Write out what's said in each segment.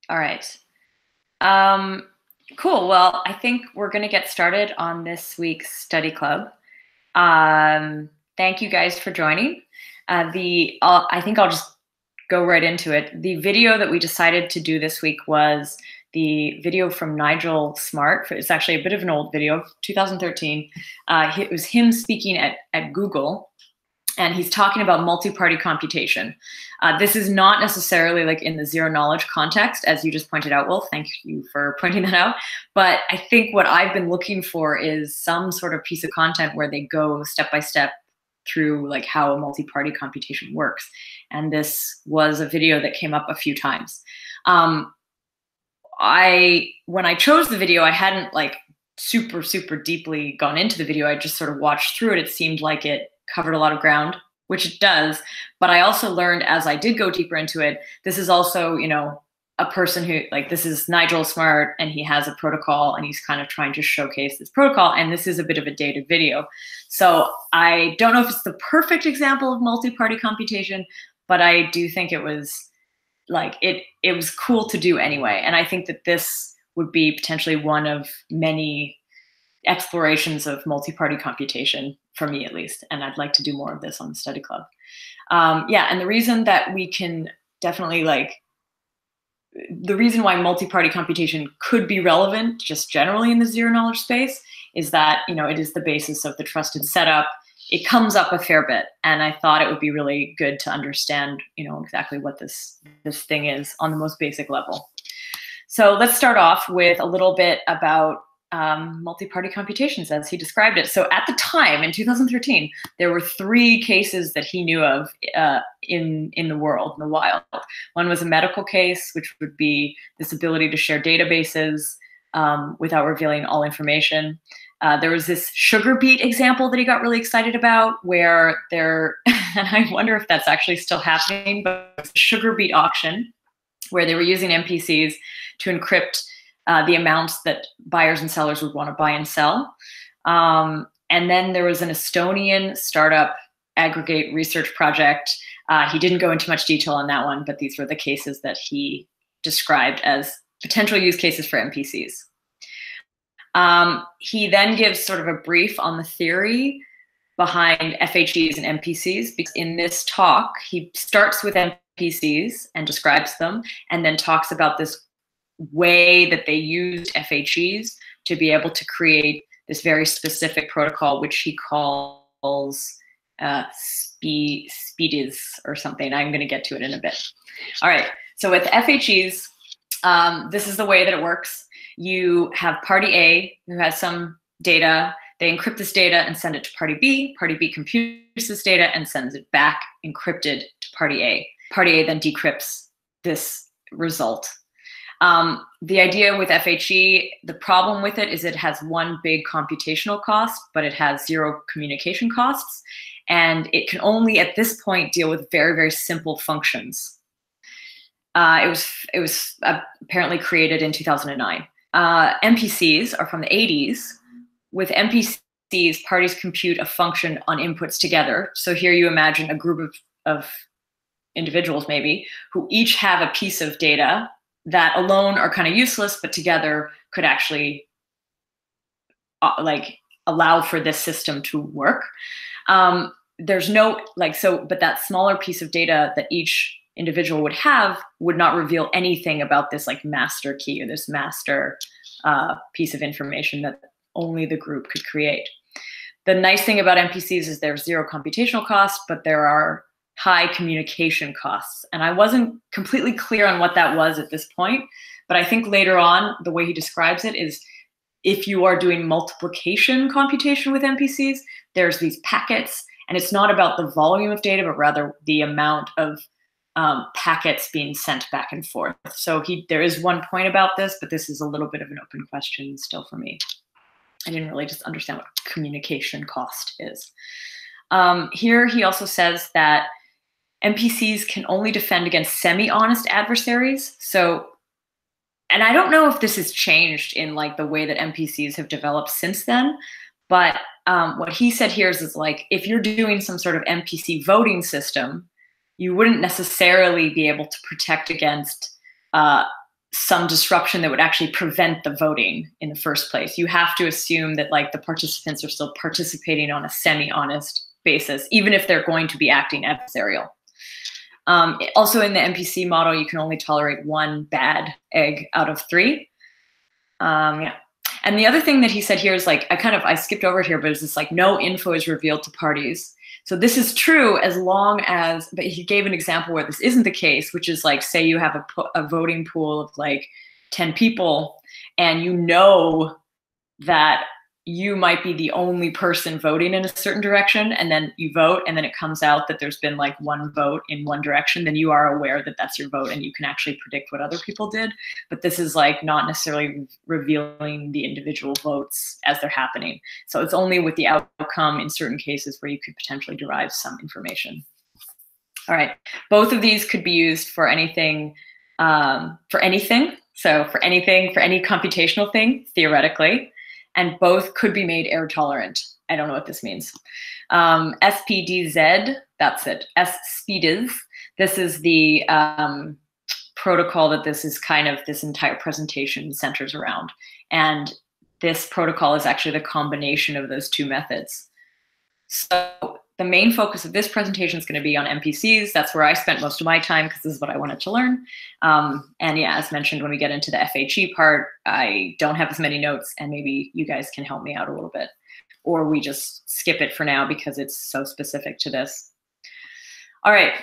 All right. Cool. Well, I think we're going to get started on this week's study club. Thank you guys for joining. I think I'll just go right into it. The video that we decided to do this week was the video from Nigel Smart. It's actually a bit of an old video, 2013. It was him speaking at Google, and he's talking about multi-party computation. This is not necessarily like in the zero knowledge context, as you just pointed out, Wolf. Thank you for pointing that out. But I think what I've been looking for is some sort of piece of content where they go step by step through like how a multi-party computation works. And this was a video that came up a few times. When I chose the video, I hadn't like super deeply gone into the video. I just sort of watched through it. It seemed like it covered a lot of ground, which it does. But I also learned as I did go deeper into it, this is also, you know, a person who, like, this is Nigel Smart, and he has a protocol, and he's kind of trying to showcase this protocol, and this is a bit of a dated video. So I don't know if it's the perfect example of multi-party computation, but I do think it was like, it was cool to do anyway. And I think that this would be potentially one of many explorations of multi-party computation, for me at least, and I'd like to do more of this on the study club. Yeah, and the reason that we can definitely the reason why multi-party computation could be relevant just generally in the zero knowledge space is that, you know, it is the basis of the trusted setup. It comes up a fair bit, and I thought it would be really good to understand, you know, exactly what this thing is on the most basic level. So let's start off with a little bit about multi-party computations as he described it. So at the time, in 2013, there were 3 cases that he knew of in the world, in the wild. One was a medical case, which would be this ability to share databases without revealing all information. There was this sugar beet example that he got really excited about, where and I wonder if that's actually still happening, but it was a sugar beet auction where they were using MPCs to encrypt the amounts that buyers and sellers would want to buy and sell. And then there was an Estonian startup aggregate research project. He didn't go into much detail on that one, but these were the cases that he described as potential use cases for MPCs. He then gives sort of a brief on the theory behind FHEs and MPCs, because in this talk, he starts with MPCs and describes them, and then talks about this way that they used FHEs to be able to create this very specific protocol, which he calls speedies or something. I'm going to get to it in a bit. All right, so with FHEs, this is the way that it works. You have party A who has some data. They encrypt this data and send it to party B. Party B computes this data and sends it back encrypted to party A. Party A then decrypts this result. The idea with FHE, the problem with it is it has one big computational cost, but it has 0 communication costs. And it can only, at this point, deal with very simple functions. It was apparently created in 2009. MPCs are from the 80s. With MPCs, parties compute a function on inputs together. So here you imagine a group of individuals, maybe, who each have a piece of data that alone are kind of useless, but together could actually allow for this system to work. There's no, but that smaller piece of data that each individual would have would not reveal anything about this like master key or this master piece of information that only the group could create. The nice thing about MPCs is there's 0 computational costs, but there are high communication costs. And I wasn't completely clear on what that was at this point, but I think later on, the way he describes it is if you are doing multiplication computation with MPCs, there's these packets, and it's not about the volume of data, but rather the amount of packets being sent back and forth. So there is one point about this, but this is a little bit of an open question still for me. I didn't really just understand what communication cost is. Here he also says that MPCs can only defend against semi-honest adversaries. So, and I don't know if this has changed in like the way that MPCs have developed since then, but what he said here is like, if you're doing some sort of MPC voting system, you wouldn't necessarily be able to protect against some disruption that would actually prevent the voting in the first place. You have to assume that like the participants are still participating on a semi-honest basis, even if they're going to be acting adversarial. Also in the MPC model, you can only tolerate one bad egg out of 3. Yeah. And the other thing that he said here is like, I skipped over it here, but it's just like no info is revealed to parties. So this is true as long as, but he gave an example where this isn't the case, which is like, say you have a voting pool of like 10 people and you know that you might be the only person voting in a certain direction, and then you vote and then it comes out that there's been like one vote in one direction, then you are aware that that's your vote and you can actually predict what other people did. But this is like not necessarily revealing the individual votes as they're happening. So it's only with the outcome in certain cases where you could potentially derive some information. All right, both of these could be used for anything, So for any computational thing, theoretically. And both could be made error tolerant. I don't know what this means. SPDZ, that's it. SPDZ. This is the protocol that this entire presentation centers around. And this protocol is actually the combination of those two methods. So the main focus of this presentation is going to be on MPCs. That's where I spent most of my time because this is what I wanted to learn. And yeah, as mentioned, when we get into the FHE part, I don't have as many notes, and maybe you guys can help me out a little bit. Or we just skip it for now because it's so specific to this. All right.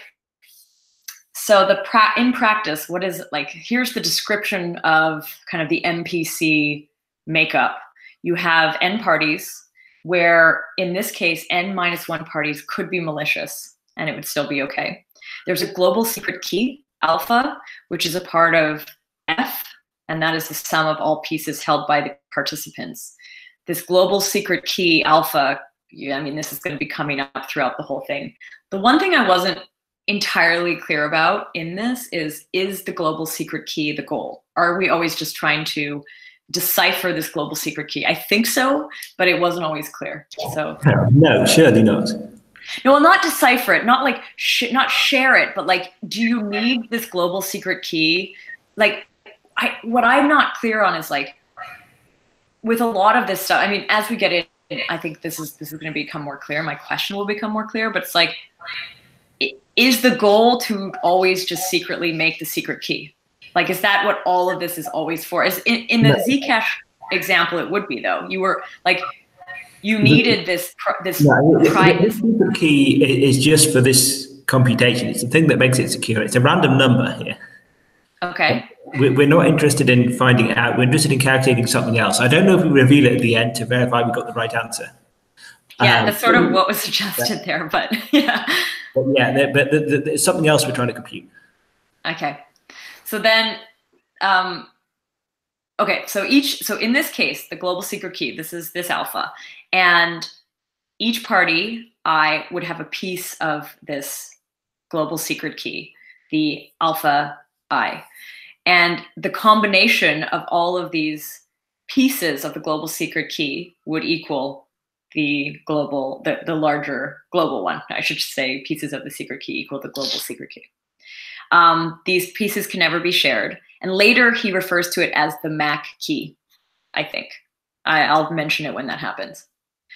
So in practice, what is it like? Here's the description of kind of the MPC makeup. You have N parties, where in this case, N-1 parties could be malicious and it would still be okay. There's a global secret key, alpha, which is a part of F, and that is the sum of all pieces held by the participants. This global secret key, alpha, I mean, this is going to be coming up throughout the whole thing. The one thing I wasn't entirely clear about in this is the global secret key the goal? Are we always just trying to decipher this global secret key? I think so, but it wasn't always clear. So no, surely not. No, well, not decipher it, not like not share it, but like, do you need this global secret key? Like, what I'm not clear on is like, with a lot of this stuff. I mean, as we get in, I think this is going to become more clear. My question will become more clear, but it's like, is the goal to always just secretly make the secret key? Like, is that what all of this is always for? Is in the Zcash example, it would be though. You were like, you needed this secret key is just for this computation. It's the thing that makes it secure. It's a random number here. Okay. We're not interested in finding it out. We're interested in calculating something else. I don't know if we reveal it at the end to verify we got the right answer. Yeah, that's sort of what was suggested there, but yeah. But yeah, there's something else we're trying to compute. Okay. So then, okay, so in this case, the global secret key, this is this alpha, and each party I would have a piece of this global secret key, the alpha I. And the combination of all of these pieces of the global secret key would equal the larger global one. I should say pieces of the secret key equal the global secret key. These pieces can never be shared. And later he refers to it as the MAC key, I think. I'll mention it when that happens.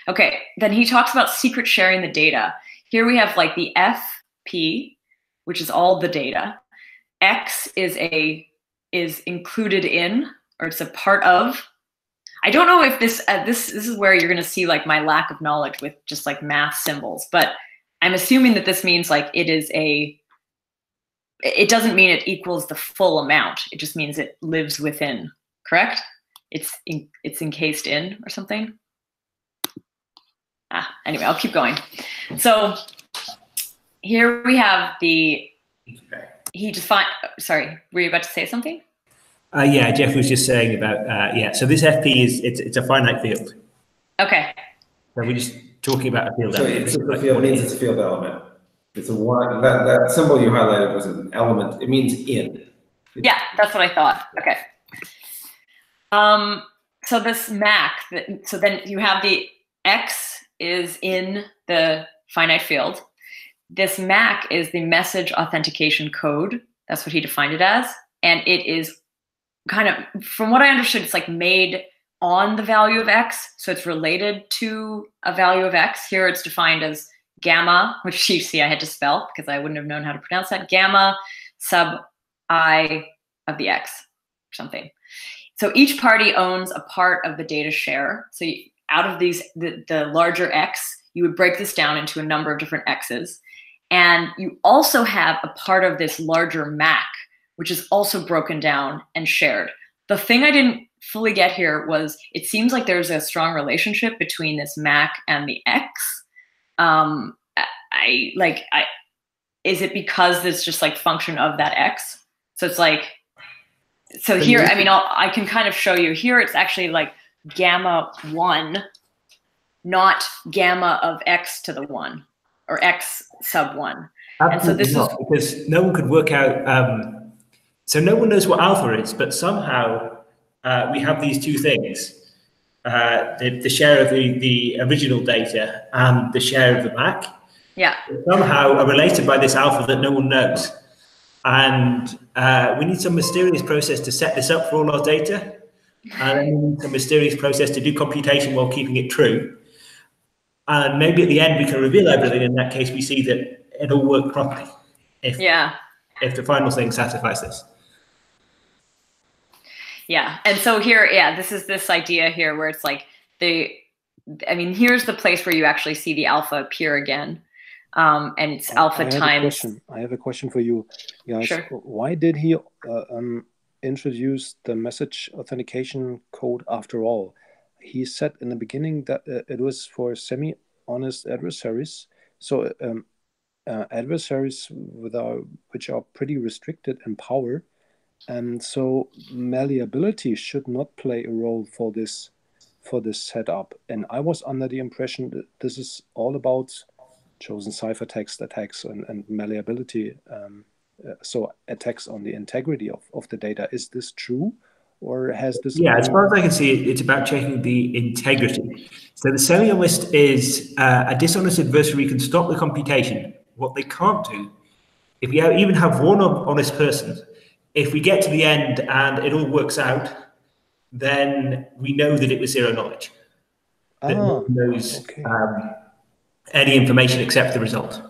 Okay, then he talks about secret sharing the data. Here we have like the FP, which is all the data. X is included in, or it's a part of. I don't know if this is where you're going to see like my lack of knowledge with just like math symbols, but I'm assuming that this means like it doesn't mean it equals the full amount. It just means it lives within, correct? It's encased in or something. Anyway, I'll keep going. So here we have sorry, were you about to say something? Yeah, Jeff was just saying about, yeah, so this FP it's a finite field. Okay. So we're just talking about a field element. So the field means it's a field element. It's a one, that symbol you highlighted was an element, it means in. Yeah, that's what I thought, okay. So this MAC, so then you have the X is in the finite field. This MAC is the message authentication code. That's what he defined it as. And it is kind of, from what I understood, it's like made on the value of X. So it's related to a value of X. Here it's defined as gamma, which you see I had to spell because I wouldn't have known how to pronounce that. Gamma sub I of the X or something. So each party owns a part of the data share. So out of these, the larger X, you would break this down into a number of different X's. And you also have a part of this larger MAC, which is also broken down and shared. The thing I didn't fully get here was it seems like there's a strong relationship between this MAC and the X. Is it because it's just like function of that X? So it's like, so here, I mean, I can kind of show you here. It's actually like gamma 1, not gamma of X to the 1 or X sub 1. Absolutely. And so this is because no one could work out. So no one knows what alpha is, but somehow we have these two things: the share of the original data and the share of the MAC. Yeah. Somehow are related by this alpha that no one knows. And we need some mysterious process to set this up for all our data. And then we need some mysterious process to do computation while keeping it true. And maybe at the end we can reveal everything. In that case, we see that it all worked properly. If the final thing satisfies this. Yeah. And so here, this is this idea here where it's like here's the place where you actually see the alpha appear again. And it's alpha times. I have a question for you guys. Sure. Why did he introduce the message authentication code after all? He said in the beginning that it was for semi-honest adversaries. So adversaries which are pretty restricted in power. And so malleability should not play a role for this setup. And I was under the impression that this is all about chosen ciphertext attacks and malleability, so attacks on the integrity of the data. Is this true, or has this? Yeah, as far as I can see, it's about checking the integrity. So the semi-honest is a dishonest adversary can stop the computation. What they can't do, if you even have one honest person, if we get to the end and it all works out, then we know that it was zero knowledge. That no one knows any information except the result.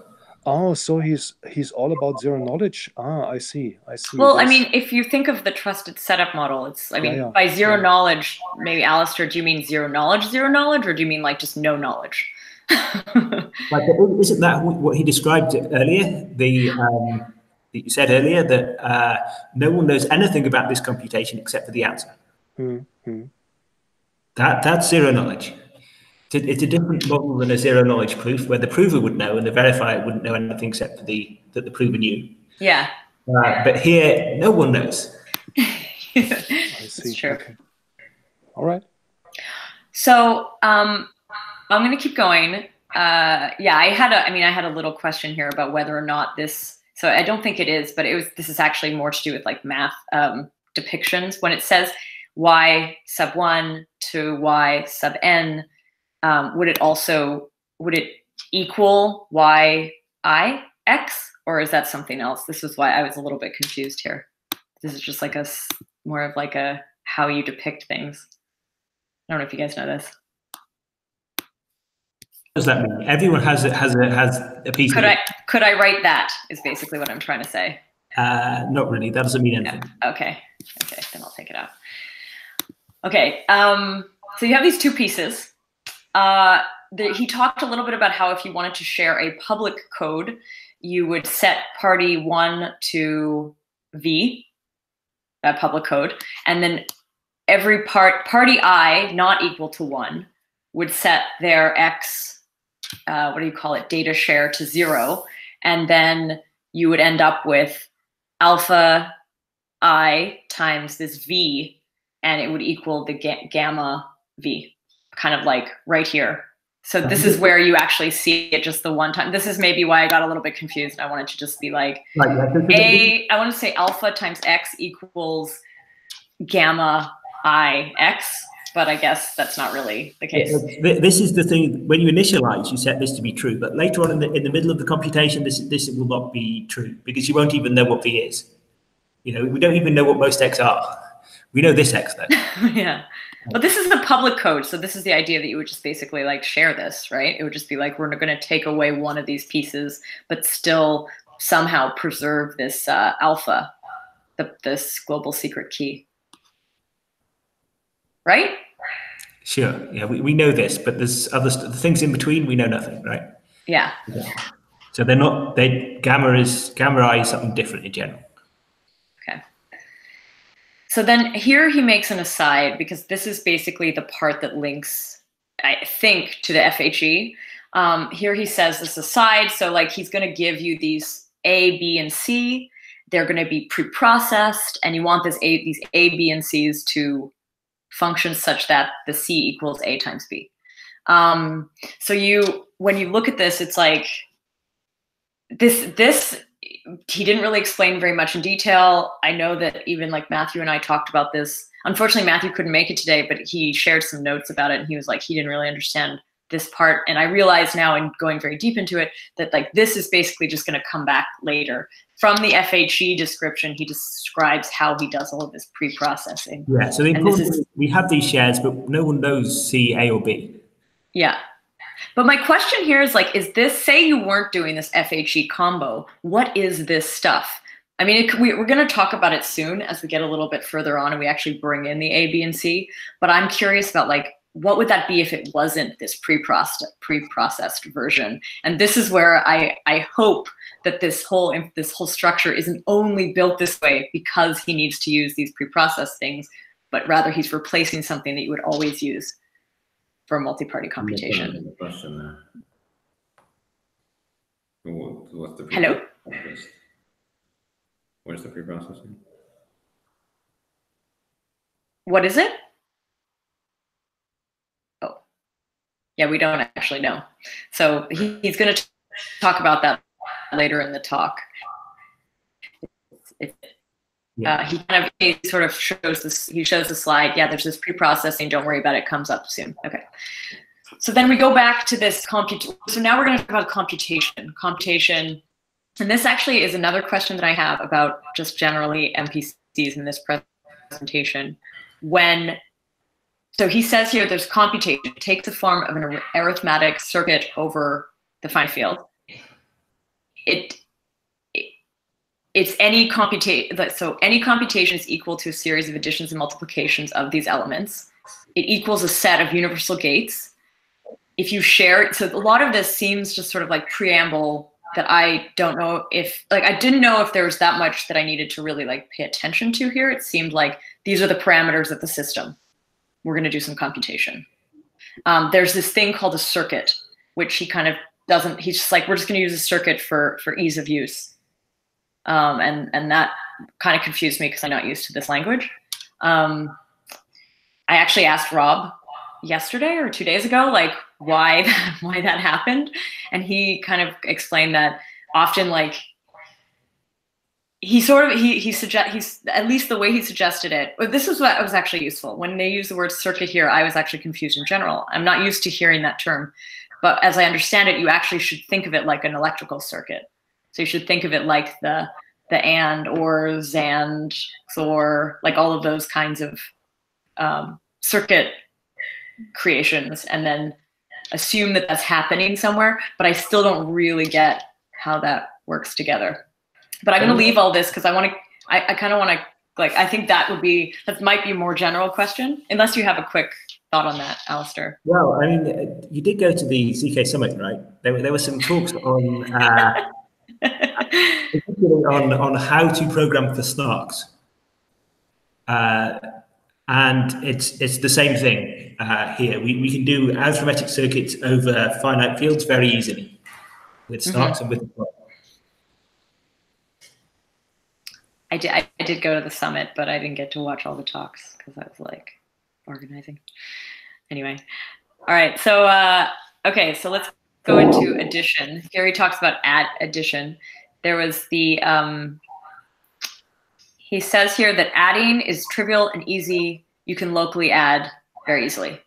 Oh, so he's all about zero knowledge. I see. Well, I mean, if you think of the trusted setup model, it's, by zero knowledge, maybe Alistair, do you mean zero knowledge, or do you mean like just no knowledge? Isn't that what he described earlier? That you said earlier that no one knows anything about this computation except for the answer. Mm-hmm. That's zero knowledge. It's a different model than a zero knowledge proof, where the prover would know and the verifier wouldn't know anything except for that the prover knew. Yeah. But here, no one knows. I see. True. Okay. All right. So I'm going to keep going. I had a little question here about whether or not this. So I don't think it is, but this is actually more to do with like math depictions. When it says y sub 1 to y sub n. Would it equal y I x, or is that something else? This is why I was a little bit confused here. This is just like more of like a how you depict things. I don't know if you guys know this. What does that mean? Everyone has a piece. Could I write that? Is basically what I'm trying to say. Not really. That doesn't mean anything. No. Okay, then I'll take it out. Okay. So you have these two pieces. He talked a little bit about how if you wanted to share a public code, you would set party 1 to V, that public code, and then every party I not equal to 1 would set their X, data share to 0, and then you would end up with alpha I times this V, and it would equal the gamma V. Kind of like right here. So this is where you actually see it just the one time. This is maybe why I got a little bit confused. I wanted to just be like, I want to say alpha times X equals gamma I X, but I guess that's not really the case. This is the thing, when you initialize, you set this to be true, but later on in the middle of the computation, this will not be true because you won't even know what V is. We don't even know what most X are. We know this X though. Yeah. But this is the public code. So this is the idea that you would just basically like share this, right? It would just be like, we're going to take away one of these pieces, but still somehow preserve this alpha, this global secret key. Right? Sure. Yeah, we know this, but there's other the things in between, we know nothing, right? Yeah. So they're not, gamma I is something different in general. Okay. So then here he makes an aside, because this is basically the part that links, I think, to the FHE. Here he says this aside. So like he's going to give you these A, B, and C. They're going to be pre-processed, and you want these A, B, and C's to function such that the C equals A times B. So when you look at this, it's like this he didn't really explain very much in detail. I know that even like Matthew and I talked about this. Unfortunately, Matthew couldn't make it today, but he shared some notes about it, and he was like, he didn't really understand this part. And I realize now, in going very deep into it, that like this is basically just going to come back later. From the FHE description, he describes how he does all of this pre-processing. Yeah, so the important thing is we have these shares, but no one knows C, A, or B. Yeah. But my question here is like, is this, say you weren't doing this FHE combo, what is this stuff? I mean, we're going to talk about it soon as we get a little bit further on and we actually bring in the A, B, and C. But I'm curious about like, what would that be if it wasn't this pre-processed version? And this is where I hope that this whole structure isn't only built this way because he needs to use these pre-processed things, but rather he's replacing something that you would always use for multi-party computation. What's the Hello? Where's the pre-processing? What is it? Oh, yeah, we don't actually know. So he's going to talk about that later in the talk. He sort of shows this. He shows the slide. Yeah, there's this pre-processing. Don't worry about it. Comes up soon. Okay. So then we go back to this So now we're going to talk about computation. Computation, and this actually is another question that I have about just generally MPCs in this presentation. So he says here, there's computation. It takes the form of an arithmetic circuit over the finite field. It's any computation. So any computation is equal to a series of additions and multiplications of these elements. It equals a set of universal gates. If you share it, so a lot of this seems just sort of like preamble that I don't know if, like, I didn't know if there was that much that I needed to really like pay attention to here. It seemed like these are the parameters of the system. We're going to do some computation. There's this thing called a circuit, which he kind of doesn't, he's just like, we're just going to use a circuit for ease of use. And that kind of confused me because I'm not used to this language. I actually asked Rob yesterday or 2 days ago, like why that happened. And he kind of explained that often, like, he's at least the way he suggested it. This is what was actually useful. When they use the word circuit here, I was actually confused in general. I'm not used to hearing that term, but as I understand it, you actually should think of it like an electrical circuit. So you should think of it like the and, ors, and, xor, like all of those kinds of circuit creations, and then assume that that's happening somewhere. But I still don't really get how that works together. But I'm going to leave all this because I kind of want to, like, I think that might be a more general question, unless you have a quick thought on that, Alistair. Well, I mean, you did go to the ZK Summit, right? There were some talks on on how to program for snarks, and it's the same thing here. We can do arithmetic circuits over finite fields very easily with snarks and with. I did go to the summit, but I didn't get to watch all the talks because I was like organizing. Anyway, all right. So okay, so let's go into addition. Here he talks about addition. There was the he says here that adding is trivial and easy. You can locally add very easily.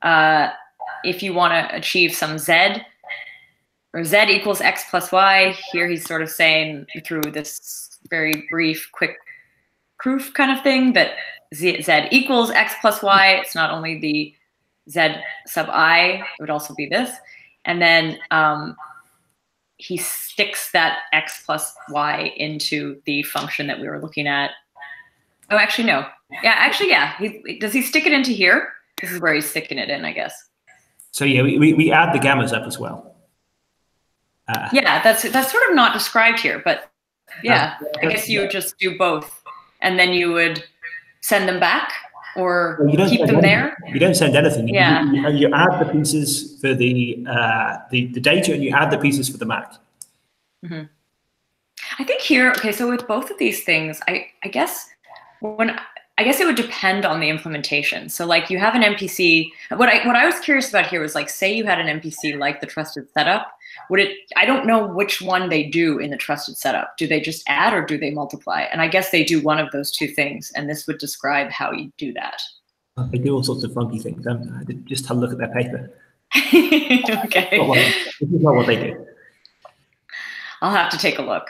If you want to achieve some z, or z equals x plus y, here he's sort of saying through this very brief, quick proof kind of thing that z equals x plus y. It's not only the z sub I, it would also be this. And then he sticks that x plus y into the function that we were looking at. Oh, actually, no. Yeah, actually, yeah. Does he stick it into here? This is where he's sticking it in, I guess. So yeah, we add the gammas up as well. Yeah, that's sort of not described here, but yeah, I guess you would just do both, and then you would send them back or keep them there. You don't send anything. Yeah. You add the pieces for the data, and you add the pieces for the MAC. Mm-hmm. I think here, okay, so with both of these things, I guess it would depend on the implementation. So like you have an MPC, what I was curious about here was like, say you had an MPC like the trusted setup, I don't know which one they do in the trusted setup. Do they just add or do they multiply? And I guess they do one of those two things, and this would describe how you do that. They do all sorts of funky things, don't they? Just have a look at their paper. Okay. This is not what they do. I'll have to take a look.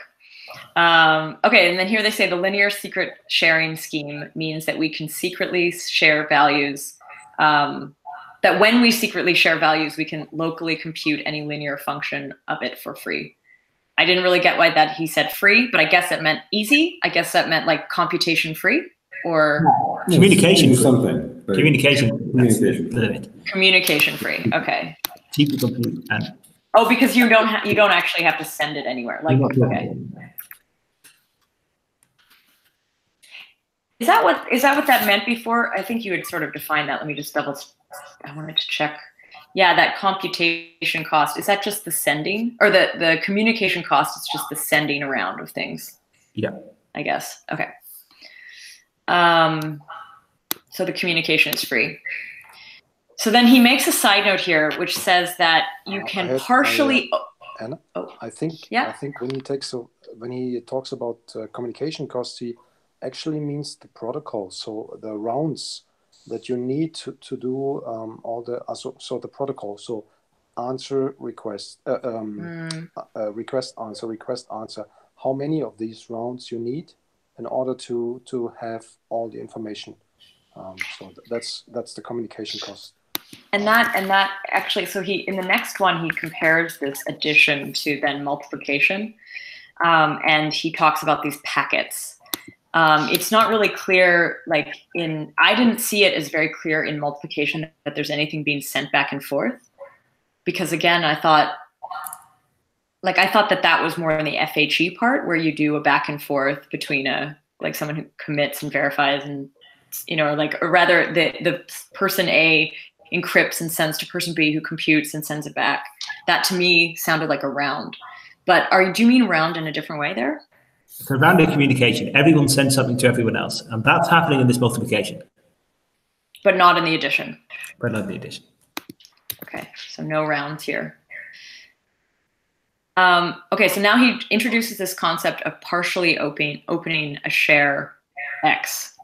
Okay, and then here they say the linear secret sharing scheme means that we can secretly share values, that when we secretly share values, we can locally compute any linear function of it for free. I didn't really get why that he said free, but I guess it meant easy. I guess that meant like computation free or communication something. Communication free. Okay. Cheap to compute and oh, because you don't actually have to send it anywhere. Like okay. Is that what that meant before? I think you had sort of defined that. Let me just I wanted to check. Yeah, that computation cost, is that just the sending? Or the communication cost is just the sending around of things? Yeah. I guess. Okay. So the communication is free. So then he makes a side note here, which says that you can partially. Anna, I think when he talks about communication costs, he actually means the protocol. So the rounds that you need to do all the so the protocol. So answer request, request answer. How many of these rounds you need in order to have all the information? So that's the communication cost. And that actually, so he in the next one he compares this addition to then multiplication, and he talks about these packets. It's not really clear, like I didn't see it as very clear in multiplication that there's anything being sent back and forth, because again, I thought that was more in the FHE part where you do a back and forth between someone who commits and verifies, and or rather the person A encrypts and sends to person B who computes and sends it back. That to me sounded like a round. But do you mean round in a different way there? So rounded communication, everyone sends something to everyone else, and that's happening in this multiplication. But not in the addition. But not in the addition. Okay, so no rounds here. Okay, so now he introduces this concept of partially opening a share X,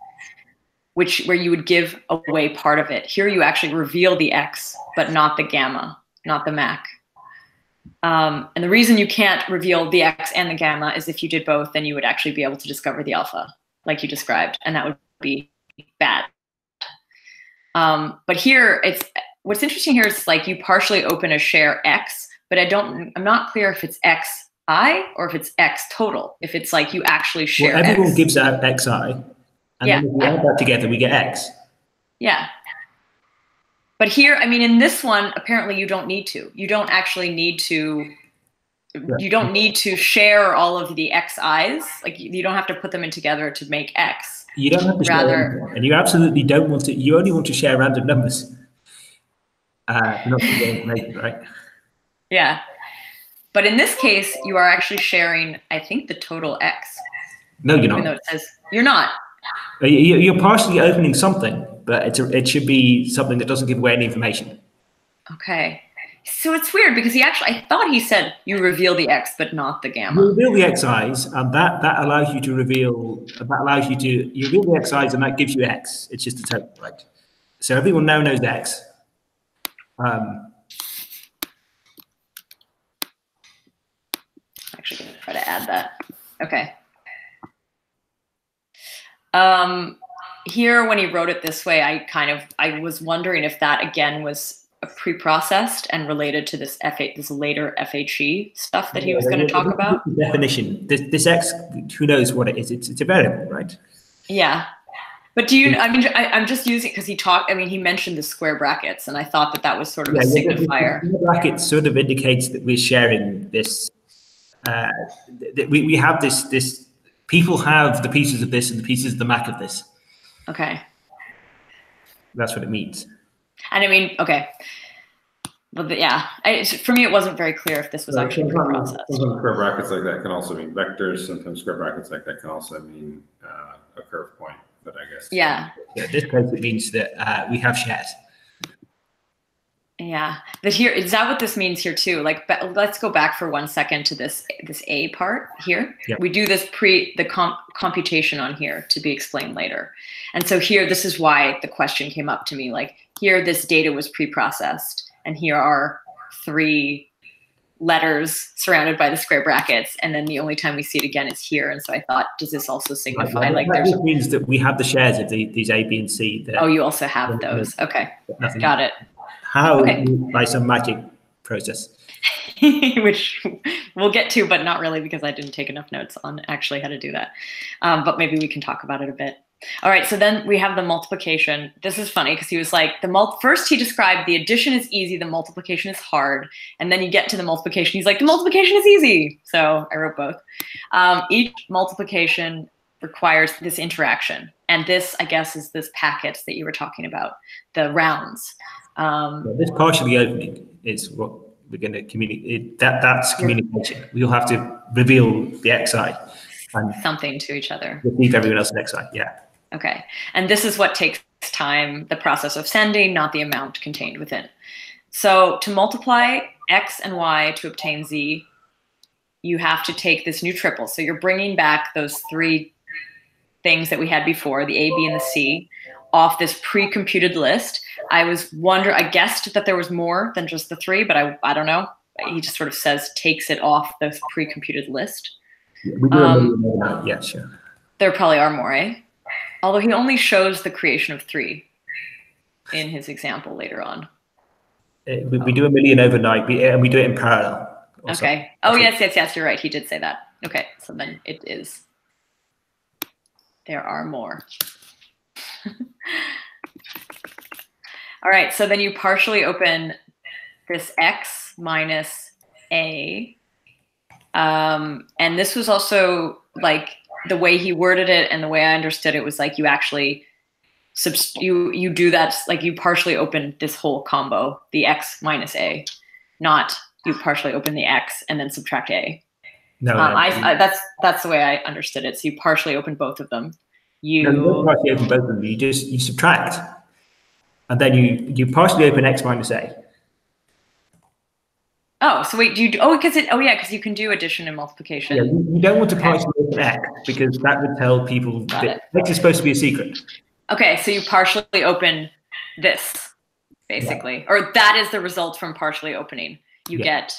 where you would give away part of it. Here you actually reveal the X, but not the gamma, not the MAC. And the reason you can't reveal the X and the gamma is if you did both, then you would actually be able to discover the alpha, like you described, and that would be bad. But here, what's interesting here is like you partially open a share X, but I'm not clear if it's XI or if it's X total. If it's like you actually share Well, everyone X. gives out XI, and then if we add that together, we get X. Yeah. But here, I mean, in this one, apparently you don't need to. You don't actually need to. You don't need to share all of the XIs. Like you don't have to put them in together to make X. You don't have to share, and you absolutely don't want to. You only want to share random numbers, not the information, right? Yeah, but in this case, you are actually sharing, I think, the total X. No, you're not. Even though it says you're not. You're partially opening something, but it should be something that doesn't give away any information. Okay. So it's weird because I thought he said you reveal the X, but not the gamma. You reveal the XIs, and that allows you to reveal. You reveal the XIs, and that gives you X. It's just a total, right? So everyone now knows X. Actually, going to try to add that. Okay. here, when he wrote it this way, I was wondering if that again was pre-processed and related to this later FHE stuff that he was going to talk about. Definition. This X, who knows what it is? It's a variable, right? Yeah. But do you, I mean, I'm just using, because he mentioned the square brackets, and I thought that was sort of a signifier. The bracket sort of indicates that we're sharing this, we have this, people have the pieces of this and the pieces of the Mac of this. Okay. That's what it means. And I mean, okay. But yeah, for me, it wasn't very clear if this was actually pre-processed. Sometimes square brackets like that can also mean vectors. Sometimes square brackets like that can also mean a curve point. But I guess. Yeah. In this case, it means that we have shares. Yeah. But here, is that what this means here too? Like, let's go back for 1 second to this A part here. Yep. We do this computation on here to be explained later. And so here, this is why the question came up to me. Like here, this data was pre-processed, and here are 3 letters surrounded by the square brackets, and then the only time we see it again is here. And so I thought, does this also signify like that means that we have the shares of these A, B, and C? Oh, you also have those. Okay, got it. How? Okay. By some magic process. Which we'll get to, but not really, because I didn't take enough notes on actually how to do that. But maybe we can talk about it a bit. All right, so then we have the multiplication. This is funny because he was like, first he described the addition is easy, the multiplication is hard. And then you get to the multiplication, he's like, the multiplication is easy. So I wrote both. Each multiplication requires this interaction. And this, I guess, is this packet that you were talking about, the rounds. This partially opening is what we're going to communicate. That's communication. We'll have to reveal the XI. And something to each other. Receive everyone else next XI, yeah. Okay, and this is what takes time, the process of sending, not the amount contained within. So to multiply X and Y to obtain Z, you have to take this new triple. So you're bringing back those 3 things that we had before, the A, B, and the C, off this pre-computed list. I guessed that there was more than just the 3, but I don't know. He just sort of says, takes it off the pre-computed list. Yeah, we do yeah, sure. There probably are more, eh? Although he only shows the creation of 3 in his example later on. We do 1 million overnight, and we do it in parallel. Also. Okay. Oh, yes, you're right. He did say that. Okay, so then it is. There are more. All right, so then you partially open this X minus A. And this was also like the way he worded it, and the way I understood it was like you actually you do that, like you partially open this whole combo, the X minus A, not you partially open the X and then subtract A. No, that's the way I understood it. So you partially open both of them. You don't partially open both of them. You subtract, and then you partially open X minus A. Oh, so wait, because you can do addition and multiplication. Yeah, you don't want to partially open X because that would tell people that X is supposed to be a secret. Okay, so you partially open this, basically. Yeah. Or that is the result from partially opening. You get,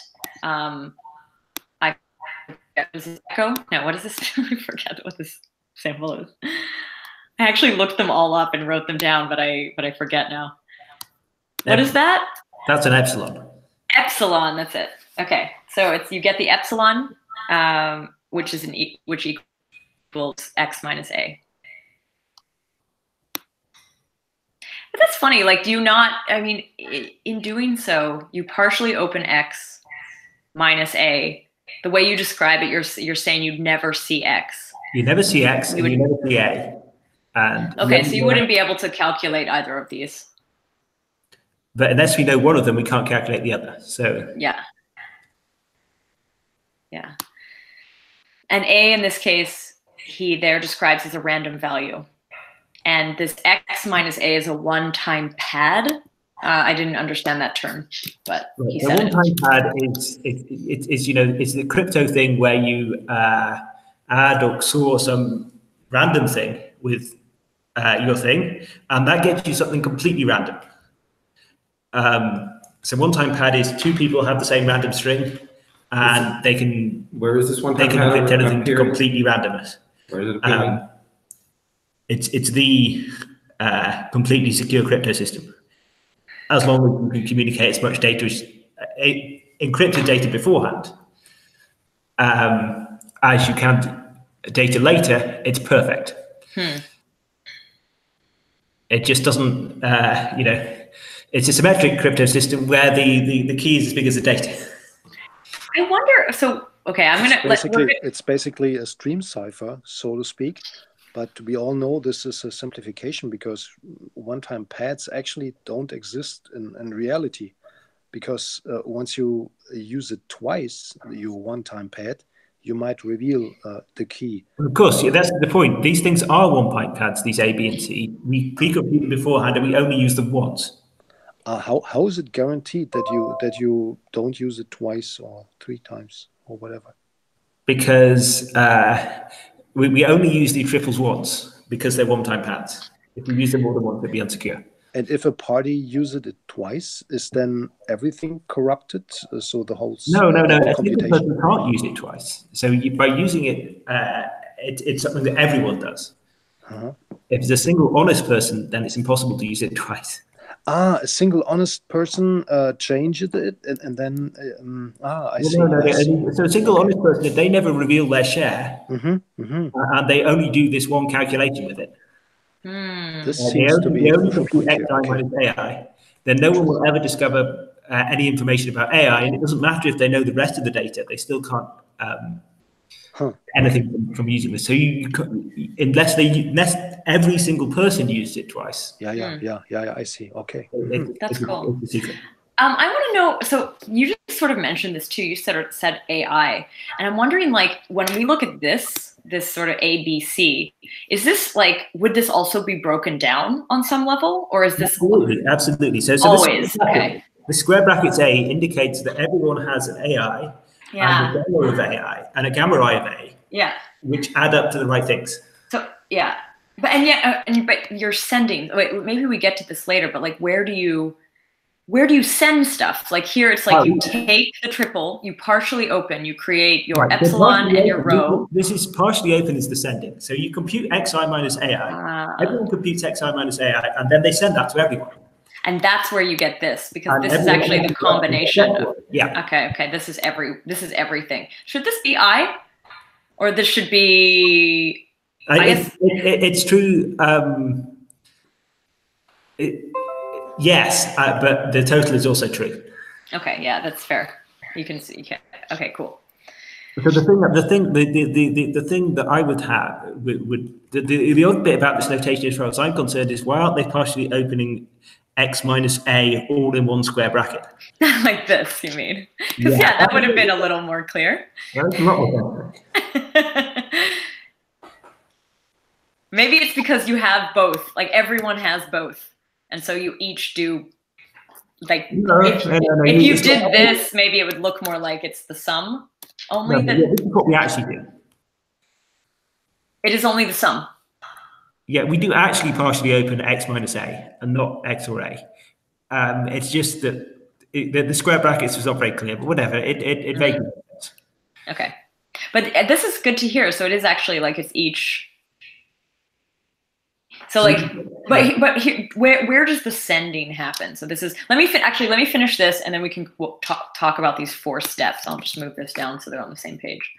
is this echo? No, what is this? I forget what this sample is. I actually looked them all up and wrote them down, but I forget now. What is that? That's an epsilon. Epsilon, that's it. Okay, so you get the epsilon, which equals X minus A. But that's funny. Like, do you not? I mean, in doing so, you partially open X minus A. The way you describe it, you're saying you'd never see X. You never see X, and you never see A. And okay, so you wouldn't be able to calculate either of these. But unless we know one of them, we can't calculate the other. So yeah. And A in this case, he there describes as a random value, and this X minus A is a one-time pad. I didn't understand that term, but he said it. The one-time pad is the crypto thing where you add or store some random thing with your thing, and that gets you something completely random. So one-time pad is 2 people have the same random string, and they can. Where is this one? They can fit anything to completely randomness. Where is it appearing? it's the completely secure crypto system. As long as you can communicate as much data as encrypted data beforehand as you can data later, it's perfect. It just doesn't, you know, it's a symmetric crypto system where the key is as big as the data. I wonder, so, okay, I'm going to... It's basically a stream cipher, so to speak. But we all know this is a simplification because one-time pads actually don't exist in reality. Because once you use it twice, your one-time pad, you might reveal the key. Of course, yeah, that's the point. These things are one-point pads, these A, B, and C. We pre-compute them beforehand, and we only use them once. How is it guaranteed that you don't use it twice or 3 times or whatever? Because we only use the triples once because they're one-time pads. If we use them more than once, it'd be unsecure. And if a party uses it twice, is then everything corrupted? So the whole no. A computation person can't use it twice. So by using it, it's something that everyone does. If it's a single honest person, then it's impossible to use it twice. A single honest person changes it, and then I see. So a single honest person, they never reveal their share, and they only do this one calculation with it. This seems to be only compute xi minus AI. Then no one will ever discover any information about AI, and it doesn't matter if they know the rest of the data; they still can't anything from using this. So unless every single person used it twice. Yeah. I see. Okay, that's cool. It's a secret. I want to know. So you just sort of mentioned this too. You said AI, and I'm wondering, like, when we look at this sort of ABC, is this like, would this also be broken down on some level, or is this absolutely? So always okay? The square brackets A indicates that everyone has an AI. And a gamma of AI and a gamma I of A, which add up to the right things. So but you're sending. Wait, maybe we get to this later. But like, where do you send stuff? Like here, it's like you take the triple, you partially open, you create your epsilon and your rho. This is partially open is the sending. So you compute xi minus AI. Everyone computes xi minus AI, and then they send that to everyone. And that's where you get this, because this is actually the combination. Okay. This is everything. Should this be I, or this should be? It's true. Yes, but the total is also true. Okay, yeah, that's fair. You can see. Okay, cool. So the thing that I would have the other bit about this notation, as far as I'm concerned, is why aren't they partially opening x minus a all in one square bracket? Like this, you mean? Because that would have been a little more clear. That's a lot more Maybe it's because you have both. Like everyone has both, and so you each do. Like if you did this, maybe it would look more like it's the sum only. This is what we actually do. It is only the sum. Yeah, we do actually partially open x minus a and not x or a. It's just that the square brackets was not very clear, but whatever. It vaguely makes sense. Okay, but this is good to hear. So it is actually like it's each. So like, but here, where does the sending happen? So this is let me finish this, and then we can talk about these 4 steps. I'll just move this down so they're on the same page.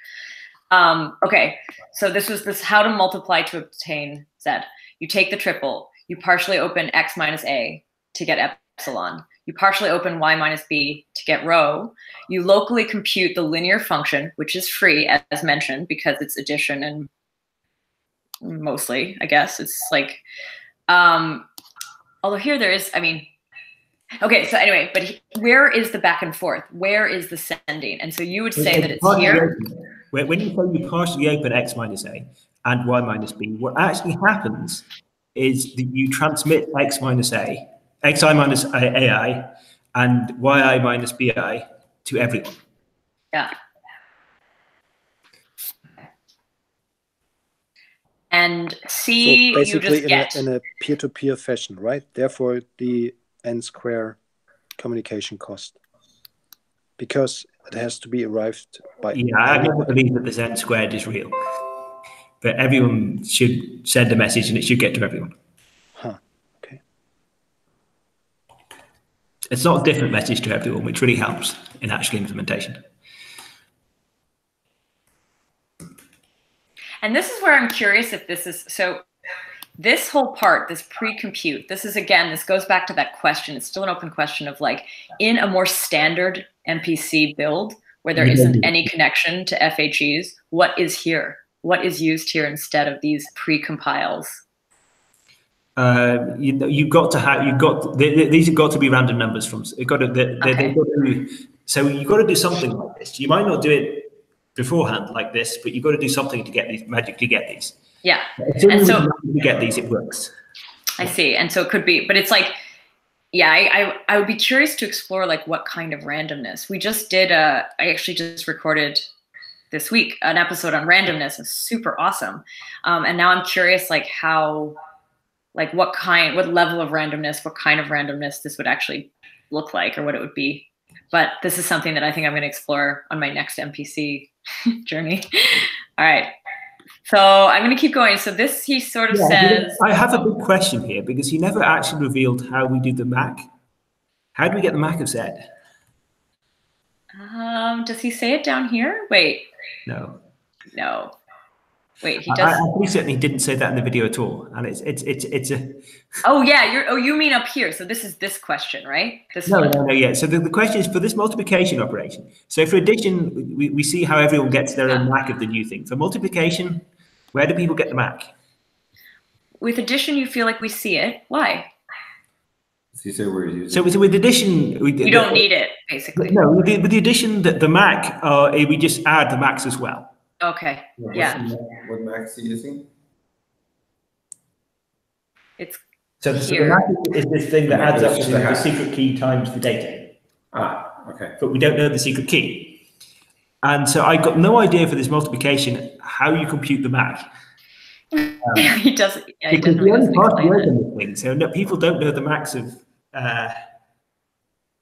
Okay, so this was how to multiply to obtain Z. You take the triple, you partially open x minus a to get epsilon. You partially open y minus b to get rho. You locally compute the linear function, which is free, as mentioned, because it's addition and mostly, I guess. It's like, although here there is, I mean, okay, so anyway, but where is the back and forth? Where is the sending? And so you would say that it's here. When you say you partially open x minus a and y minus b, what actually happens is that you transmit x minus a, xi minus ai, and yi minus bi to everyone. Yeah. And C, so basically you just in a peer-to-peer fashion, right? Therefore, the n-square communication cost, because it has to be arrived by. Yeah, I don't believe that this n squared is real, but everyone should send a message and it should get to everyone. Huh. Okay. It's not a different message to everyone, which really helps in actual implementation. And this is where I'm curious if this is, so this whole part, this pre-compute, this is, again, this goes back to that question. It's still an open question of like, in a more standard MPC build where there isn't any connection to FHEs, what is here? What is used here instead of these pre-compiles? You've got to have, these have got to be random numbers from, so you've got to do something like this. You might not do it beforehand like this, but you've got to do something to get these, magically get these. Yeah. And so you get these, it works. I see. And so it could be, but it's like, yeah, I would be curious to explore like what kind of randomness. We just did I actually just recorded this week an episode on randomness. It's super awesome. And now I'm curious like how, like what level of randomness, what kind of randomness this would actually look like or what it would be. But this is something that I think I'm going to explore on my next MPC journey. All right. So I'm going to keep going. So this, he sort of says... I have a big question here because he never actually revealed how we do the MAC. How do we get the MAC of Z? Does he say it down here? Wait. No. No. Wait, he does. I'm pretty certain he didn't say that in the video at all. And it's a. Oh yeah, you mean up here? So this is this question, right? This no, yeah. So the question is for this multiplication operation. So for addition, we see how everyone gets their own MAC of the new thing. For multiplication, where do people get the MAC? With addition, you feel like we see it. Why? So you say we're using. So with addition, you don't need it basically. No, with the addition, the MAC, we just add the MACs as well. Okay. Yeah. What MACs are you using? It's so the MAC is this thing that adds up to the secret key times the data. Ah, okay. But we don't know the secret key. And so I got no idea for this multiplication how you compute the MAC. He doesn't. Yeah, he because doesn't the only really part explain of the thing, so no, people don't know the MACs of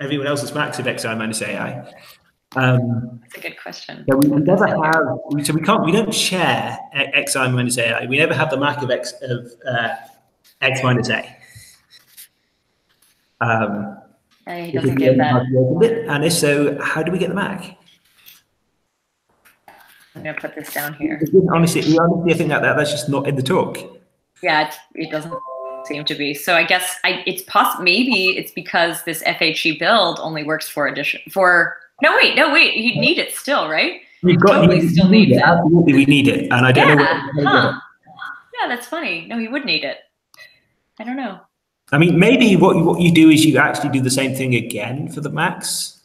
everyone else's MACs of xi minus ai. That's a good question. So we never have. So we don't share xi minus ai. We never have the MAC of x minus a. He doesn't give that. And if so, how do we get the MAC? I'm gonna put this down here. Honestly, I think that's just not in the talk. Yeah, it doesn't seem to be. So I guess it's possible. Maybe it's because this FHE build only works for addition. No, wait. You'd need it still, right? You still need it. Absolutely, we need it, and I don't know. Yeah, that's funny. No, he would need it. I don't know. I mean, maybe what you do is you actually do the same thing again for the MACs.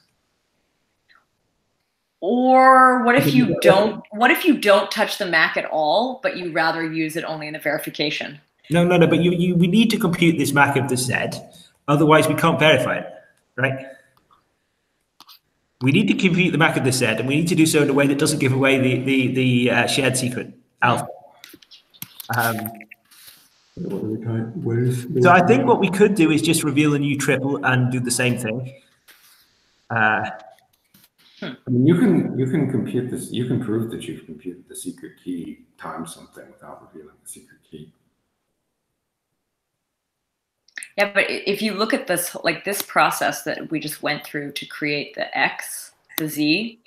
Or what if you don't? What if you don't touch the MAC at all, but you rather use it only in the verification? No. But we need to compute this MAC of the Z, otherwise we can't verify it, right? We need to compute the MAC of the Z, and we need to do so in a way that doesn't give away the shared secret alpha. So I think what we could do is just reveal a new triple and do the same thing. I mean, you can compute this. You can prove that you've computed the secret key times something without revealing the secret key. Yeah, but if you look at this, like this process that we just went through to create the X, the Z,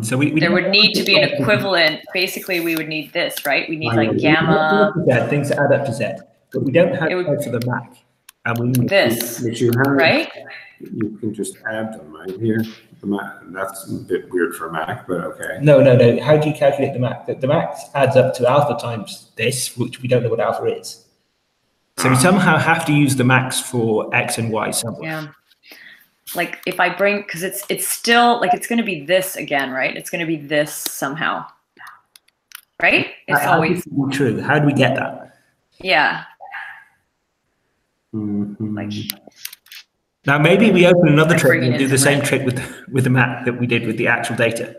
so there would need to be an equivalent. Basically, we would need this, right? We need like gamma. Things that add up to Z, but we don't have for the MAC. And we need this, right? You can just add them right here. The MAC, that's a bit weird for Mac, but okay. No. How do you calculate the MAC? The MAC adds up to alpha times this, which we don't know what alpha is. So we somehow have to use the MACs for X and Y somewhere. Yeah. Like if I bring, because it's still like it's going to be this again, right? It's going to be this somehow, right? It's always true. How do we get that? Yeah. Like. Now maybe we open another trick and do the same trick with the MAC that we did with the actual data.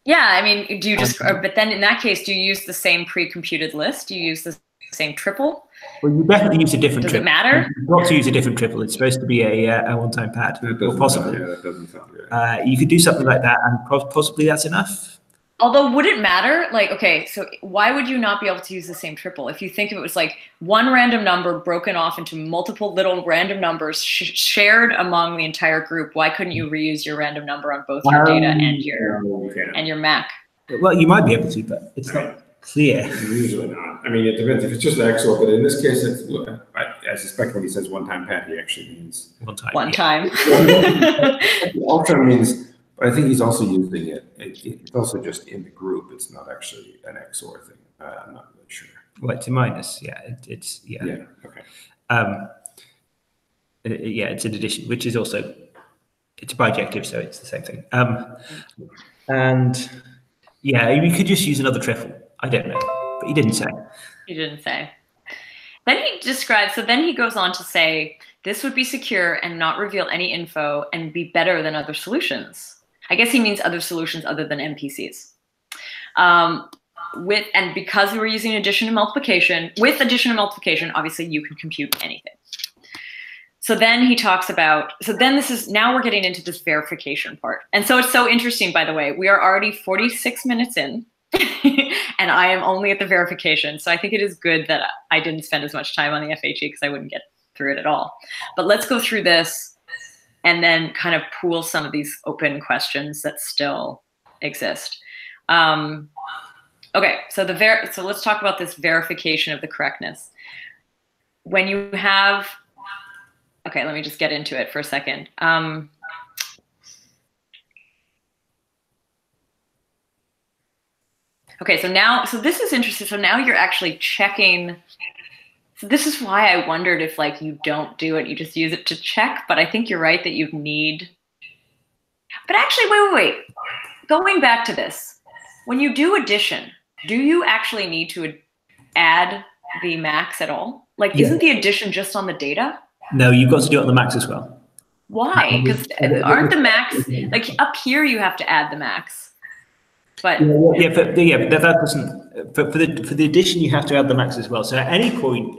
Yeah, I mean, do you just? But then in that case, do you use the same pre-computed list? Do you use the same triple? Well, you definitely use a different triple. Does it matter? Not to use a different triple. It's supposed to be a one-time pad, or possibly. Yeah, that doesn't sound good. You could do something like that, and possibly that's enough. Although, would it matter? Like, okay, so why would you not be able to use the same triple? If you think of it was like one random number broken off into multiple little random numbers shared among the entire group, why couldn't you reuse your random number on both your data and your Mac? Well, you might be able to, but it's not clear. Usually not. I mean, it depends. If it's just XOR, but in this case, I suspect when he says one-time pad, he actually means one time. One time. It also means, but I think he's also using it. It's also just in the group. It's not actually an XOR thing. I'm not really sure. Well, it's a minus. Yeah, it's yeah. Yeah. Okay. Yeah, it's an addition, which is also it's bijective, so it's the same thing. And yeah, we could just use another triple. I don't know, but he didn't say. He didn't say. Then he describes. So then he goes on to say this would be secure and not reveal any info and be better than other solutions. I guess he means other solutions other than MPCs. And because we were using addition and multiplication, with addition and multiplication, obviously you can compute anything. So then he talks about, now we're getting into this verification part. And so it's so interesting, by the way, we are already 46 minutes in and I am only at the verification. So I think it is good that I didn't spend as much time on the FHE because I wouldn't get through it at all. But let's go through this and then kind of pool some of these open questions that still exist. Okay, so so let's talk about this verification of the correctness. When you have, okay, let me just get into it for a second. Okay, so this is interesting. So now you're actually checking. So this is why I wondered if like you don't do it, you just use it to check. But I think you're right that you need. But actually, wait. Going back to this, when you do addition, do you actually need to add the max at all? Like, isn't the addition just on the data? No, you've got to do it on the max as well. Why? Because aren't the max, like up here you have to add the max. But that doesn't, for the addition you have to add the max as well. So at any point,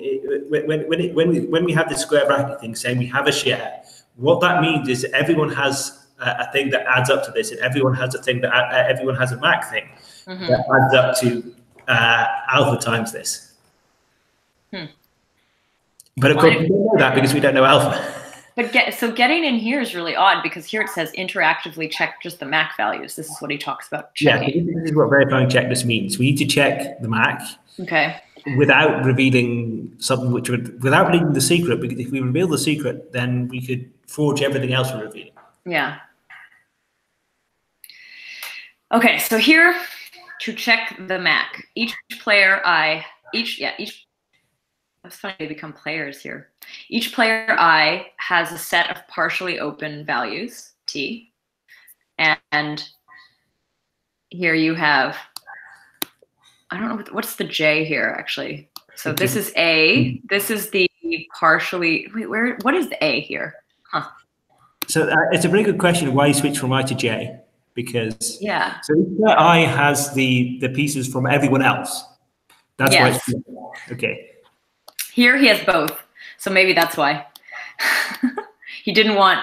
when we have this square bracket thing saying we have a share, what that means is everyone has a thing that adds up to this, and everyone has a thing that everyone has a max thing that adds up to alpha times this. But of course, we don't know that because we don't know alpha. But so getting in here is really odd because here it says interactively check just the MAC values. This is what he talks about checking. Yeah, this is what verifying checklist means. We need to check the MAC. Okay. Without revealing something without revealing the secret, because if we reveal the secret, then we could forge everything else we're revealing. Yeah. Okay, so here to check the MAC, each player that's funny, they become players here. Each player I has a set of partially open values, T. And here you have, I don't know, what's the J here, actually? So this is A. This is the partially, wait, what is the A here? Huh. So it's a very good question why you switch from I to J. Because so each player I has the pieces from everyone else. That's why it's okay. Here he has both. So maybe that's why. He didn't want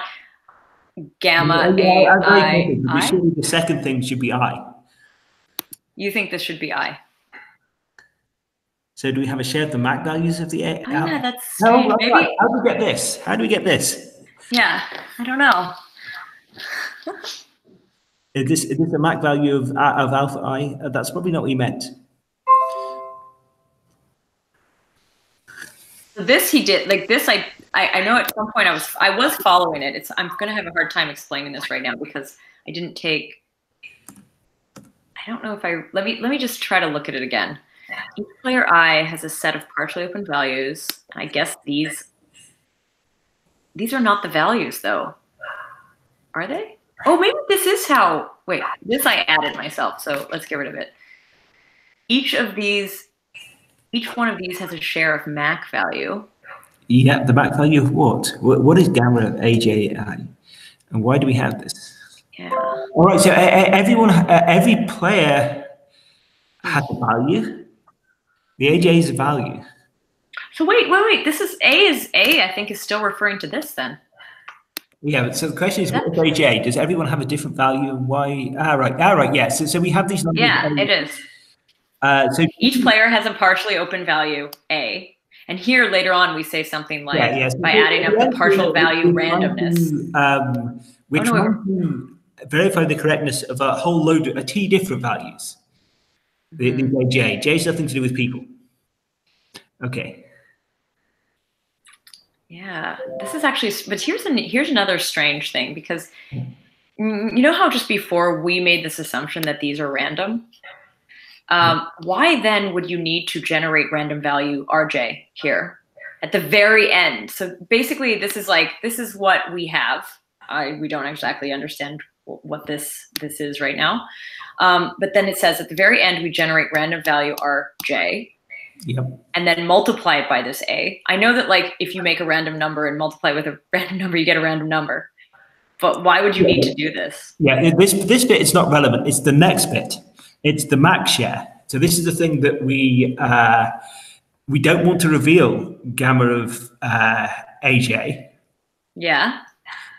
gamma I. Surely the second thing should be I. You think this should be I? So do we have a share of the MAC values of the A? Oh, yeah, that's strange. Maybe. How do we get this? How do we get this? Yeah, I don't know. Is this a MAC value of alpha I? That's probably not what he meant. This he did, like this I know at some point I was following it. I'm gonna have a hard time explaining this right now because I didn't take, I don't know if let me just try to look at it again. Each player I has a set of partially open values. I guess these are not the values though. Are they? Oh, maybe this is how, wait, this I added myself, so let's get rid of it. Each one of these has a share of MAC value. Yeah, the MAC value of what? What is gamma AJI? And why do we have this? Yeah. All right, so every player has a value. The AJ is a value. So wait. This is A, I think, is still referring to this then. Yeah, so the question is, what is AJ? Does everyone have a different value and why? Right, yeah. So we have these numbers. Yeah, it is. So each player has a partially open value A. And here later on we say something like by adding up the partial value randomness. We're trying to verify the correctness of a whole load of T different values. These are J. J has nothing to do with people. Okay. Yeah, this is actually, but here's another strange thing, because you know how just before we made this assumption that these are random? Why then would you need to generate random value RJ here at the very end? So basically this is what we have. We don't exactly understand what this is right now. But then it says at the very end, we generate random value RJ. Yep. And then multiply it by this A. I know that like if you make a random number and multiply with a random number, you get a random number. But why would you need to do this? Yeah, this bit is not relevant. It's the next bit. It's the max share. So this is the thing that we don't want to reveal gamma of AJ. Yeah.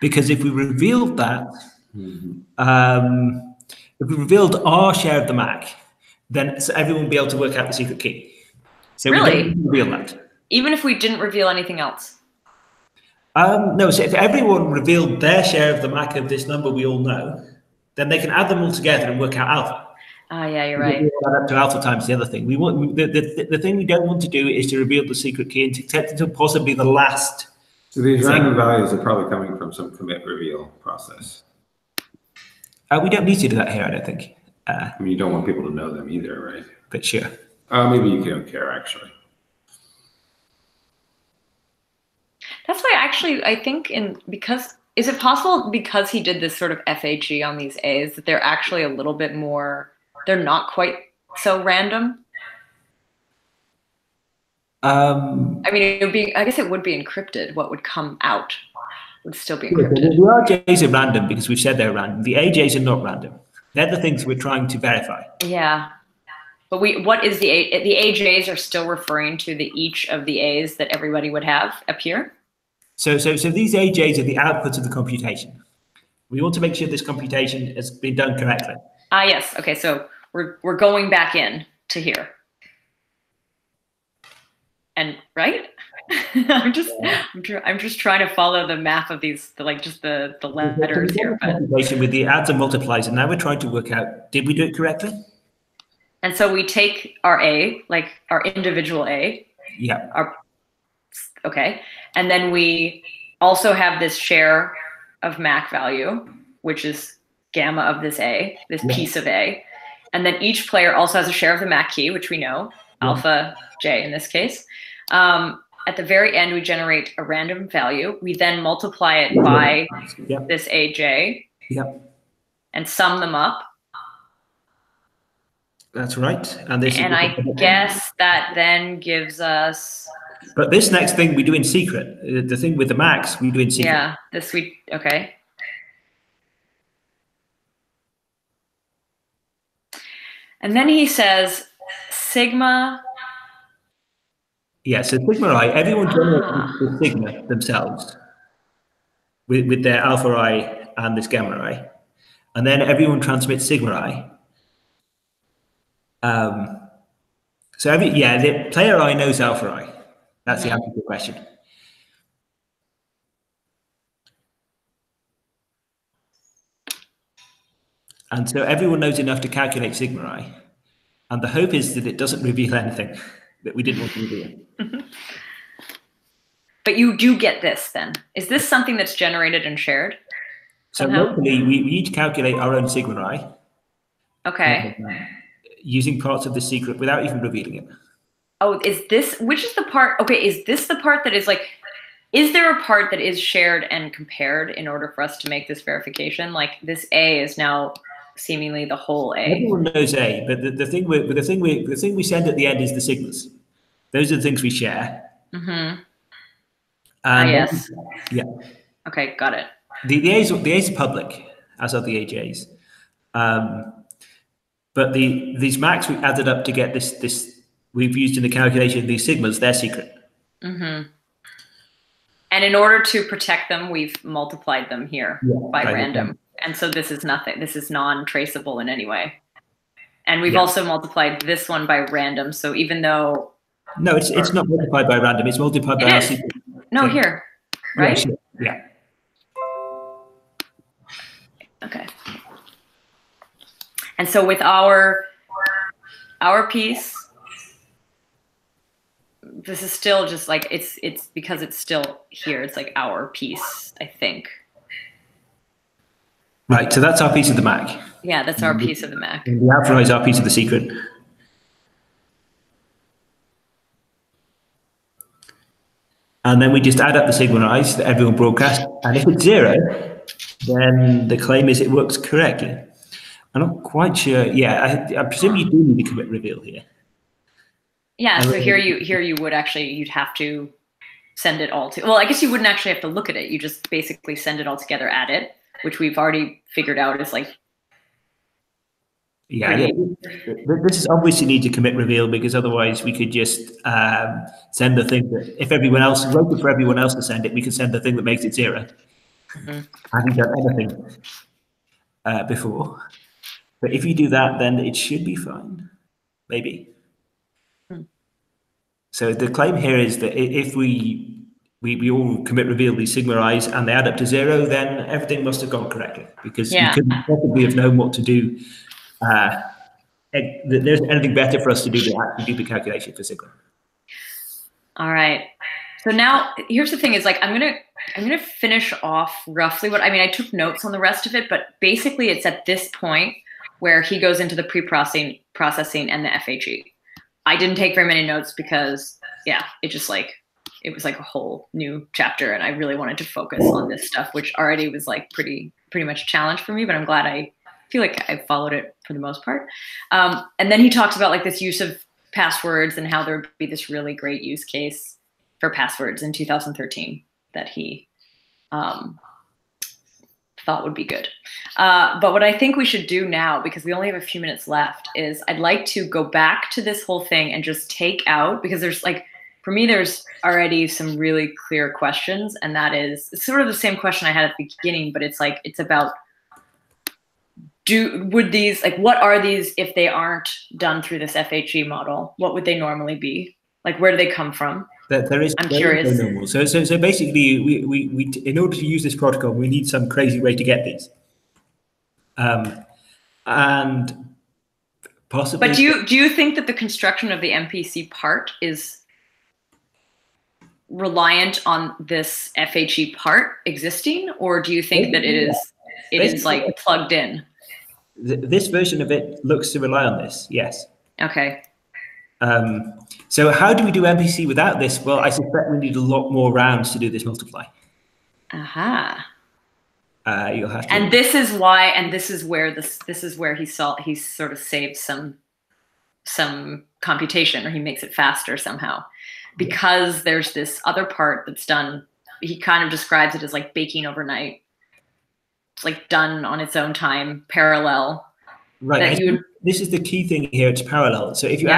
Because if we revealed that, if we revealed our share of the MAC, then everyone would be able to work out the secret key. So really? We don't reveal that. Even if we didn't reveal anything else? No, so if everyone revealed their share of the MAC of this number we all know, then they can add them all together and work out alpha. Yeah, you're right. Add up to alpha times the other thing. We want the thing we don't want to do is to reveal the secret key until possibly the last. So these random values are probably coming from some commit reveal process. We don't need to do that here, I don't think. I mean, you don't want people to know them either, right? But sure. Maybe you don't care, actually. That's why actually I think is it possible because he did this sort of FHE on these A's that they're actually a little bit more, they're not quite so random? I mean, I guess it would be encrypted. What would come out would still be encrypted. The RJs are random because we've said they're random. The AJs are not random. They're the things we're trying to verify. Yeah. But what is the AJs are still referring to each of the A's that everybody would have appear? So these AJs are the outputs of the computation. We want to make sure this computation has been done correctly. Yes. Okay. So we're going back in to here. And right? I'm just trying to follow the math of these, the letters here. But with the adds and multiplies, and now we're trying to work out, did we do it correctly? And so we take our A, like our individual A. Yeah. Okay. And then we also have this share of MAC value, which is gamma of this A, this piece of A. And then each player also has a share of the MAC key, which we know, alpha J in this case. At the very end, we generate a random value. We then multiply it by this AJ and sum them up. That's right. And I guess that then gives us... But this next thing we do in secret. The thing with the max, we do in secret. Yeah, okay. And then he says sigma... Yeah, so sigma I, everyone generates the sigma themselves with their alpha I and this gamma I. And then everyone transmits sigma I. The player I knows alpha I. That's the answer to the question. And so everyone knows enough to calculate sigma I. And the hope is that it doesn't reveal anything that we didn't want to reveal. But you do get this then. Is this something that's generated and shared? So locally, we each calculate our own sigma I. Okay. Using parts of the secret without even revealing it. Oh, which is the part, okay, is this the part that is like, is there a part that is shared and compared in order for us to make this verification? Like this A is now seemingly the whole A. Everyone knows A, but the thing we send at the end is the sigmas. Those are the things we share. Mm-hmm. Yes. Yeah. Okay, got it. The A's are public, as are the AJs. But these max we added up to get this we've used in the calculation of these sigmas, they're secret. Mm-hmm. And in order to protect them, we've multiplied them here by random. Them. And so this is nothing. This is non-traceable in any way. And we've also multiplied this one by random. So even though... No, it's not multiplied by random. It's multiplied by our secret. No, here, right? Yeah, sure. Yeah. Okay. And so with our piece, this is still just like, it's because it's still here. It's like our piece, I think. Right, so that's our piece of the MAC. Yeah, that's our piece of the MAC. And the alpha is our piece of the secret. And then we just add up the signal-wise that everyone broadcasts. And if it's 0, then the claim is it works correctly. I'm not quite sure. Yeah, I presume you do need to commit reveal here. Yeah, so here you would actually, you'd have to send it all to, well, I guess you wouldn't actually have to look at it. You just basically send it all together, add it, which we've already figured out is like. Yeah, this is obviously need to commit reveal because otherwise we could just send the thing that if everyone else wrote it for everyone else to send it, we could send the thing that makes it 0. I haven't done anything before. But if you do that, then it should be fine, maybe. So the claim here is that if we all commit reveal these sigma i's and they add up to 0, then everything must have gone correctly because we couldn't possibly have known what to do. There's anything better for us to do than actually do the calculation for sigma. All right. So now here's the thing: is like I'm gonna finish off roughly what I mean. I took notes on the rest of it, but basically it's at this point where he goes into the pre-processing and the FHE. I didn't take very many notes because it was like a whole new chapter, and I really wanted to focus on this stuff, which already was like pretty much a challenge for me. But I'm glad I feel like I followed it for the most part. And then he talks about like this use of passwords and how there would be this really great use case for passwords in 2013 that he thought would be good. But what I think we should do now, because we only have a few minutes left, is I'd like to go back to this whole thing and just take out, because there's like, for me, there's already some really clear questions, and that is, it's sort of the same question I had at the beginning, but it's like, it's about, would these, like, what are these if they aren't done through this FHE model? What would they normally be? Like, where do they come from? I'm curious. Normal. So basically, we in order to use this protocol, we need some crazy way to get these. And possibly. But do you think that the construction of the MPC part is reliant on this FHE part existing, or do you think that it is like plugged in? This version of it looks to rely on this. Yes. Okay. So how do we do MPC without this? Well, I suspect we need a lot more rounds to do this multiply. Aha. You'll have to. And this is why, and this is where he sort of saves some computation, or he makes it faster somehow, because there's this other part that's done. He kind of describes it as like baking overnight. It's like done on its own time, parallel. Right. This is the key thing here. It's parallel. So if you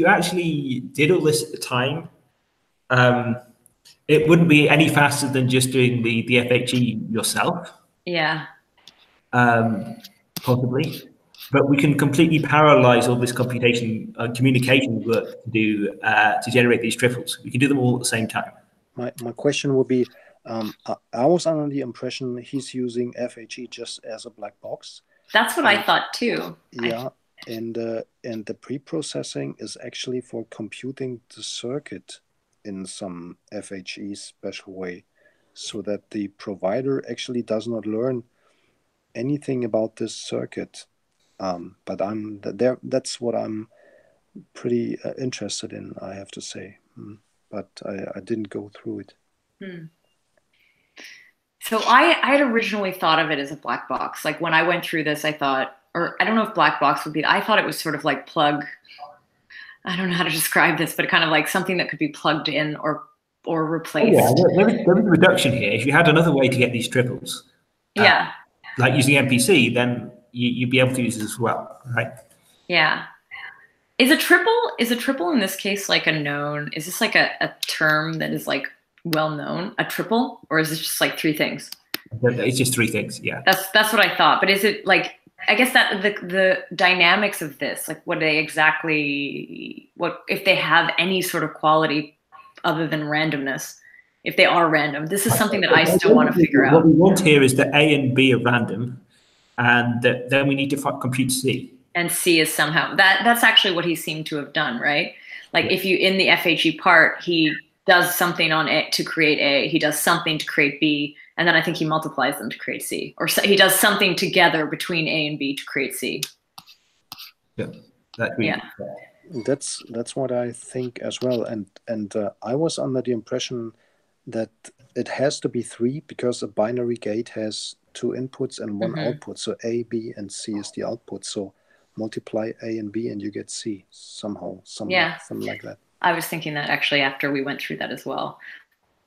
actually did all this at the time, it wouldn't be any faster than just doing the FHE yourself. Yeah. Possibly, but we can completely parallelize all this computation communication work to do to generate these triples. We can do them all at the same time. My question would be, I was under the impression he's using FHE just as a black box. That's what I thought too. Yeah, and the pre-processing is actually for computing the circuit in some FHE special way, so that the provider actually does not learn anything about this circuit. But that's what I'm pretty interested in, I have to say. But I didn't go through it. So I had originally thought of it as a black box. Like when I went through this, I thought, or I don't know if black box would be, I thought it was sort of like plug, I don't know how to describe this, but kind of like something that could be plugged in or replaced. Oh, yeah, there is a reduction here. If you had another way to get these triples, like using MPC, then you'd be able to use this as well, right? Yeah. Is a triple in this case like a known, is this like a term that is like well known? A triple, or is it just like 3 things? It's just 3 things. Yeah. That's what I thought. But is it like, I guess that the dynamics of this, like what they exactly, what if they have any sort of quality other than randomness? If they are random, this is something that I still want to figure out. What we want here is that A and B are random, and then we need to compute C. And C is somehow that's actually what he seemed to have done, right? Like if you in the FHE part, he does something on A to create A, he does something to create B, and then I think he multiplies them to create C, or he does something together between A and B to create C. Yeah, that's what I think as well. And I was under the impression that it has to be 3 because a binary gate has 2 inputs and 1 output. So A, B, and C is the output. So multiply A and B and you get C somehow, something like that. I was thinking that actually after we went through that as well,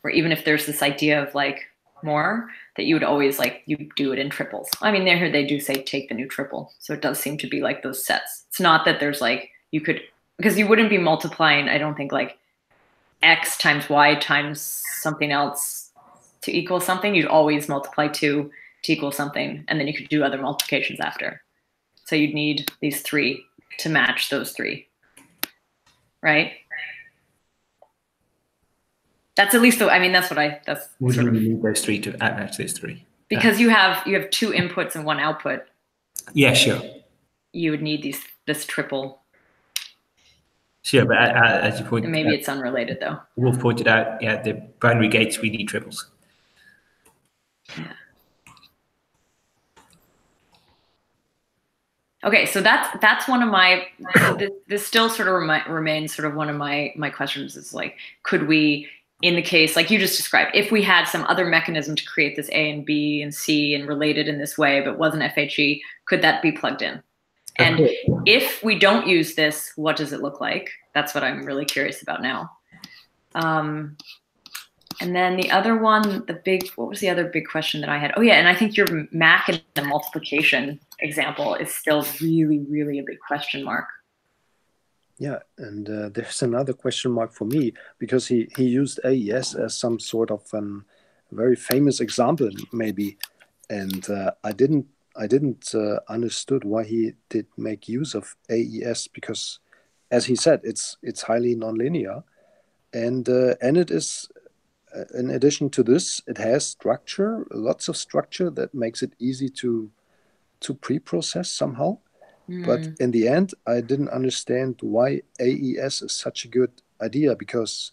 where even if there's this idea of like more, that you would always like, you do it in triples. I mean, there they do say take the new triple. So it does seem to be like those sets. It's not that there's like, you could, because you wouldn't be multiplying, I don't think, like X times Y times something else to equal something. You'd always multiply 2 to equal something, and then you could do other multiplications after. So you'd need these 3 to match those 3, right? That's at least the, I mean, that's what I, that's what do you need those 3 to match those 3? Because you have 2 inputs and 1 output. Yeah, sure. You would need this triple. Sure, but as you pointed out, maybe it's unrelated though. Wolf pointed out, yeah, the binary gates, we need triples. Yeah. Okay, so that's one of my, this still sort of remains sort of one of my questions is like, could we, in the case, like you just described, if we had some other mechanism to create this A and B and C and related in this way, but wasn't FHE, could that be plugged in? And if we don't use this, what does it look like? That's what I'm really curious about now. And then the other one, what was the other big question that I had? Oh yeah, and I think your Mac and the multiplication example is still really, really a big question mark. Yeah, and there's another question mark for me, because he used AES as some sort of very famous example, maybe, and I didn't understood why he did make use of AES, because, as he said, it's highly nonlinear, and it is. In addition to this, it has structure, lots of structure that makes it easy to pre-process somehow. But in the end, I didn't understand why AES is such a good idea, because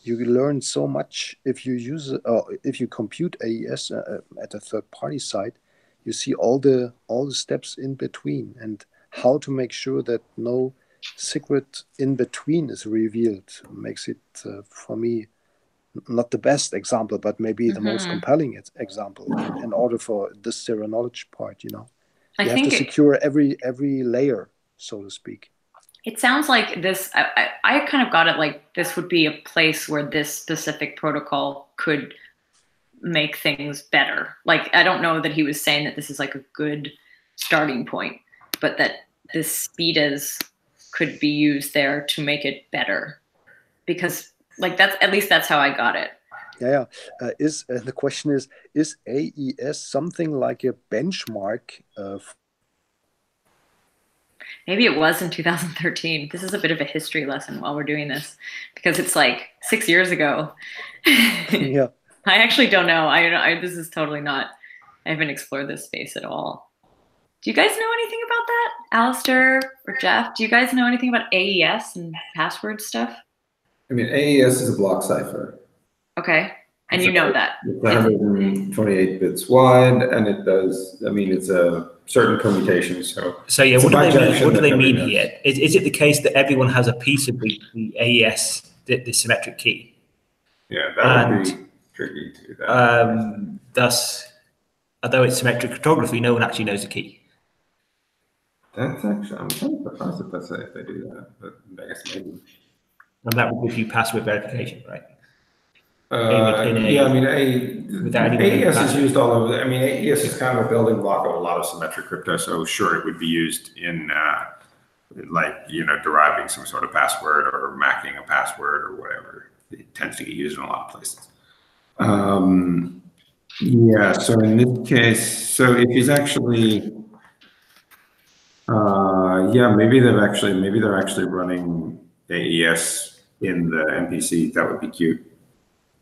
you learn so much if you use it, or if you compute AES at a third-party site. You see all the steps in between and how to make sure that no secret in between is revealed. Makes it for me not the best example, but maybe the most compelling example in order for this zero knowledge part, you know. You have to secure every layer, so to speak. It sounds like this, I kind of got it like this would be a place where this specific protocol could make things better. Like, I don't know that he was saying that this is like a good starting point, but that this speedas could be used there to make it better. Because like that's, at least that's how I got it. Yeah. The question is AES something like a benchmark? Maybe it was in 2013. This is a bit of a history lesson while we're doing this, because it's like 6 years ago. Yeah. I actually don't know. This is totally not, I haven't explored this space at all. Do you guys know anything about that? Alistair or Jeff, do you guys know anything about AES and password stuff? I mean, AES is a block cipher. Okay. And you know that. It's 128 bits wide, and it does, I mean, it's a certain permutation. So yeah, what do they mean here? Is it the case that everyone has a piece of the AES, the symmetric key? Yeah, that would be tricky to do that. Thus, although it's symmetric cryptography, no one actually knows the key. That's actually, I'm kind of surprised if they do that, but I guess maybe. And that will give you password verification, right? Yeah, I mean, AES is used all over. I mean, AES is kind of a building block of a lot of symmetric crypto. So sure, it would be used in like, you know, deriving some sort of password or macking a password or whatever. It tends to get used in a lot of places. Yeah, so in this case, so if he's actually, yeah, maybe they're actually running AES in the MPC. That would be cute.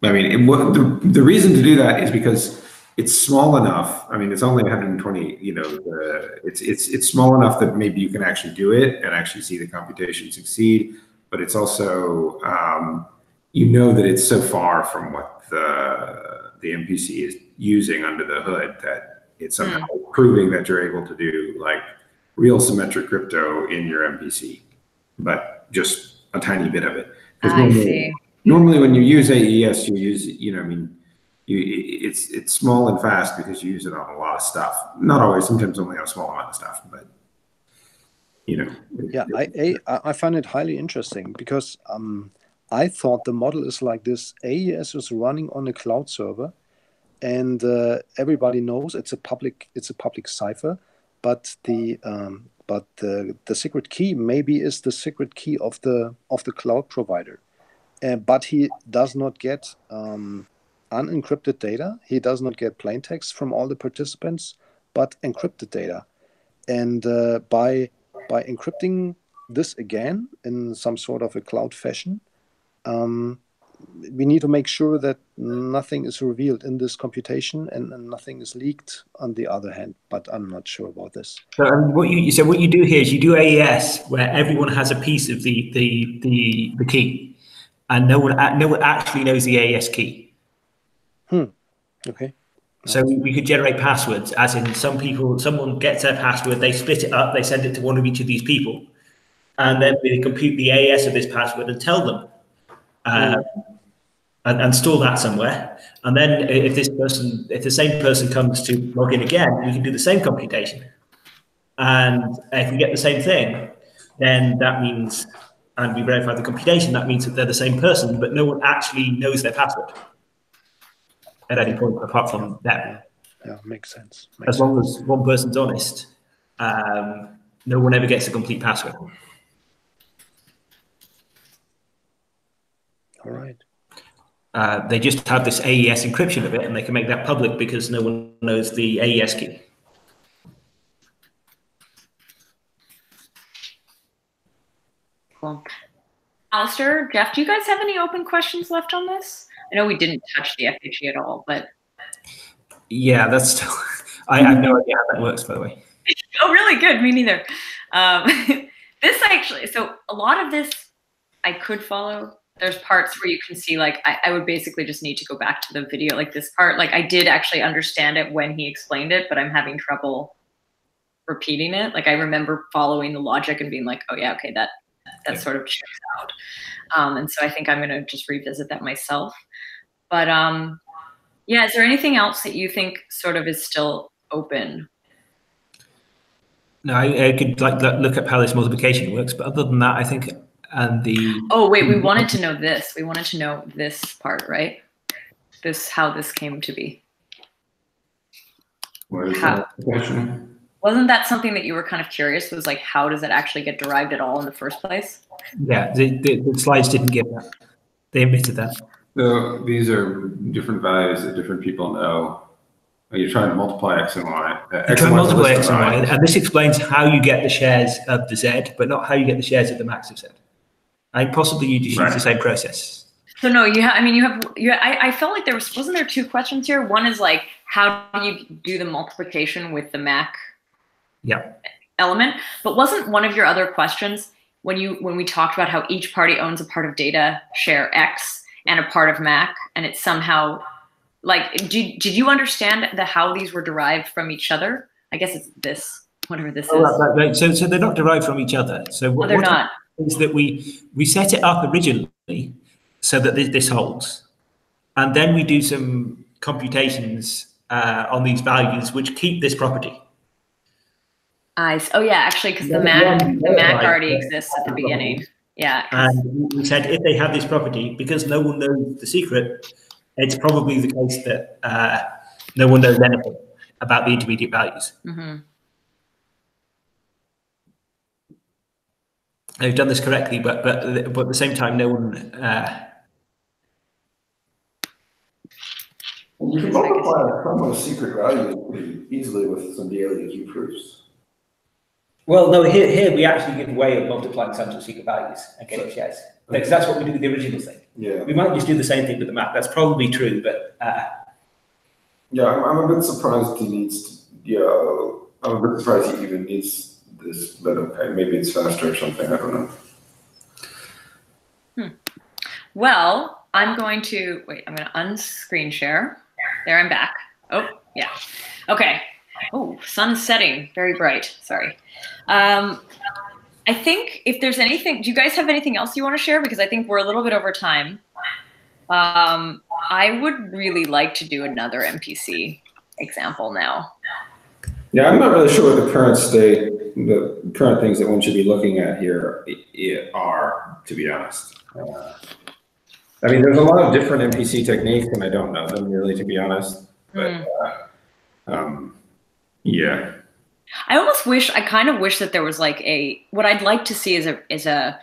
I mean, the reason to do that is because it's small enough. I mean, it's only 120. You know, it's small enough that maybe you can actually do it and actually see the computation succeed. But it's also, you know, that it's so far from what the MPC is using under the hood that it's somehow proving that you're able to do like real symmetric crypto in your MPC, but just a tiny bit of it. I see. Normally, when you use AES, you use, you know, I mean, it's small and fast because you use it on a lot of stuff. Not always, sometimes only on a small amount of stuff, but you know. Yeah, I find it highly interesting because I thought the model is like this: AES is running on a cloud server, and everybody knows it's a public cipher, but the secret key maybe is the secret key of the cloud provider. But he does not get unencrypted data. He does not get plain text from all the participants, but encrypted data. And by encrypting this again in some sort of a cloud fashion, we need to make sure that nothing is revealed in this computation and nothing is leaked on the other hand. But I'm not sure about this. So what you do here is you do AES where everyone has a piece of the key, and no one actually knows the AES key. Okay. So we could generate passwords, as in someone gets their password, they split it up, they send it to one of each of these people, and then we compute the AES of this password and tell them, and store that somewhere. And then if the same person comes to log in again, we can do the same computation. And if we get the same thing, then that means, and we verify the computation, that means that they're the same person, but no one actually knows their password at any point apart from them. Yeah, makes sense. As long as one person's honest, no one ever gets a complete password. All right. They just have this AES encryption of it, and they can make that public because no one knows the AES key. Cool. Alistair, Jeff, do you guys have any open questions left on this? I know we didn't touch the FHE at all, but... Yeah, that's still... I have no idea how that works, by the way. Oh, really? Good. Me neither. This actually... So a lot of this I could follow. There's parts where you can see, like, I would basically just need to go back to the video, like this part. Like, I did actually understand it when he explained it, but I'm having trouble repeating it. Like, I remember following the logic and being like, oh, yeah, okay, that sort of checks out. And so I think I'm going to just revisit that myself. But yeah, is there anything else that you think sort of is still open? No, I could look at how this multiplication works, but other than that, I think, and the... Oh, wait, we wanted to know this. We wanted to know this part, right? How this came to be. What is that question? Wasn't that something that you were kind of curious, was like, how does it actually get derived at all in the first place? Yeah, the slides didn't give that. They omitted that. So these are different values that different people know. You're trying to multiply X and Y. You're trying to multiply X and Y, and this explains how you get the shares of the Z, but not how you get the shares of the max of Z. And possibly you just use the same process. So no, I felt like wasn't there two questions here? One is like, how do you do the multiplication with the MAC element? But wasn't one of your other questions when we talked about how each party owns a part of data share X and a part of MAC, and it's somehow like, did you understand how these were derived from each other? I guess it's this, whatever this is. Right. So they're not derived from each other. So what they're not. Is that we set it up originally so that this holds, and then we do some computations on these values which keep this property. Oh yeah, actually, because the MAC already exists at the beginning. Yeah. And we said if they have this property, because no one knows the secret, it's probably the case that no one knows anything about the intermediate values. Mm-hmm. They've done this correctly, but at the same time, no one. You can multiply some of the secret values pretty easily with some daily key proofs. Well, no, here we actually give way of multiplying sums of secret values and getting shares. Because that's what we do with the original thing. Yeah. We might just do the same thing with the map. That's probably true, but yeah, I'm a bit surprised he needs. I'm a bit surprised he even needs this. But okay, maybe it's faster or something. I don't know. Well, I'm going to wait. I'm going to unscreen share. There, I'm back. Oh, yeah. Okay. Oh, sun is setting. Very bright. Sorry. I think if there's anything, do you guys have anything else you want to share? Because I think we're a little bit over time. I would really like to do another MPC example now. Yeah, I'm not really sure what the current state, the current things that one should be looking at here are, to be honest. I mean, there's a lot of different MPC techniques, and I don't know them really, to be honest. But yeah. I kind of wish that there was like what I'd like to see is a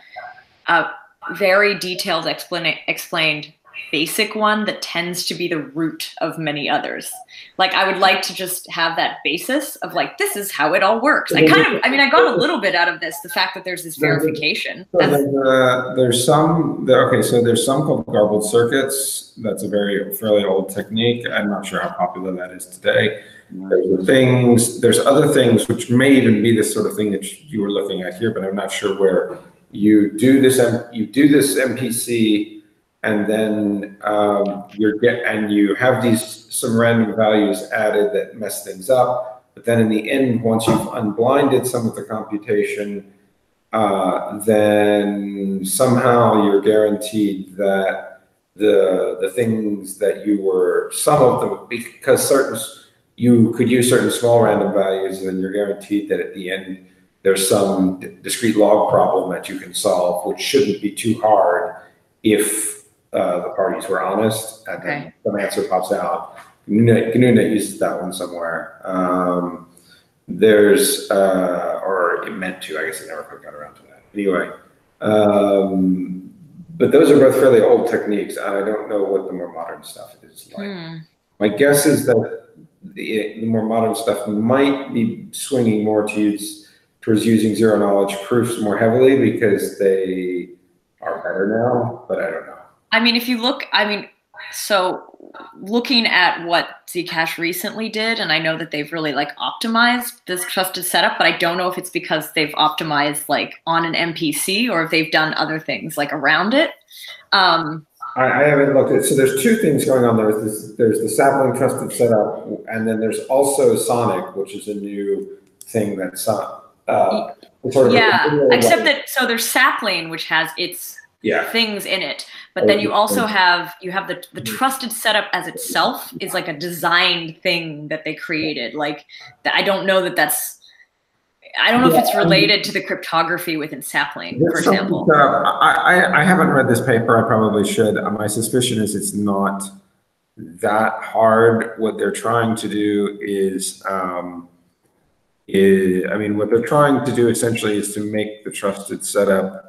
very detailed explained basic one that tends to be the root of many others. Like I would like to just have that basis of like, this is how it all works. I got a little bit out of this, the fact that there's this verification. There's some called garbled circuits. That's a fairly old technique. I'm not sure how popular that is today. There's other things which may even be this sort of thing that you were looking at here, but I'm not sure where you do this MPC and then you have some random values added that mess things up. But then in the end, once you've unblinded some of the computation, then somehow you're guaranteed that the things that you were, some of them, because you could use certain small random values, and you're guaranteed that at the end there's some discrete log problem that you can solve, which shouldn't be too hard if the parties were honest, and then some answer pops out. GNU uses that one somewhere. Or it meant to, I guess it never quite got around to that. Anyway, but those are both fairly old techniques, and I don't know what the more modern stuff is like. My guess is that the more modern stuff might be swinging more towards using zero knowledge proofs more heavily because they are better now, but I don't know. I mean, if you look, so looking at what Zcash recently did, and I know that they've really like optimized this trusted setup, but I don't know if it's because they've optimized like on an MPC or if they've done other things like around it. I haven't looked at, so there's two things going on there. There's the sapling trusted setup, and then there's also Sonic, which is a new thing that's except that, so there's sapling, which has its things in it, but then you also have the trusted setup as itself is like a designed thing that they created. Like I don't know if it's related to the cryptography within sapling, for example. I haven't read this paper. I probably should. My suspicion is it's not that hard. What they're trying to do what they're trying to do essentially is to make the trusted setup.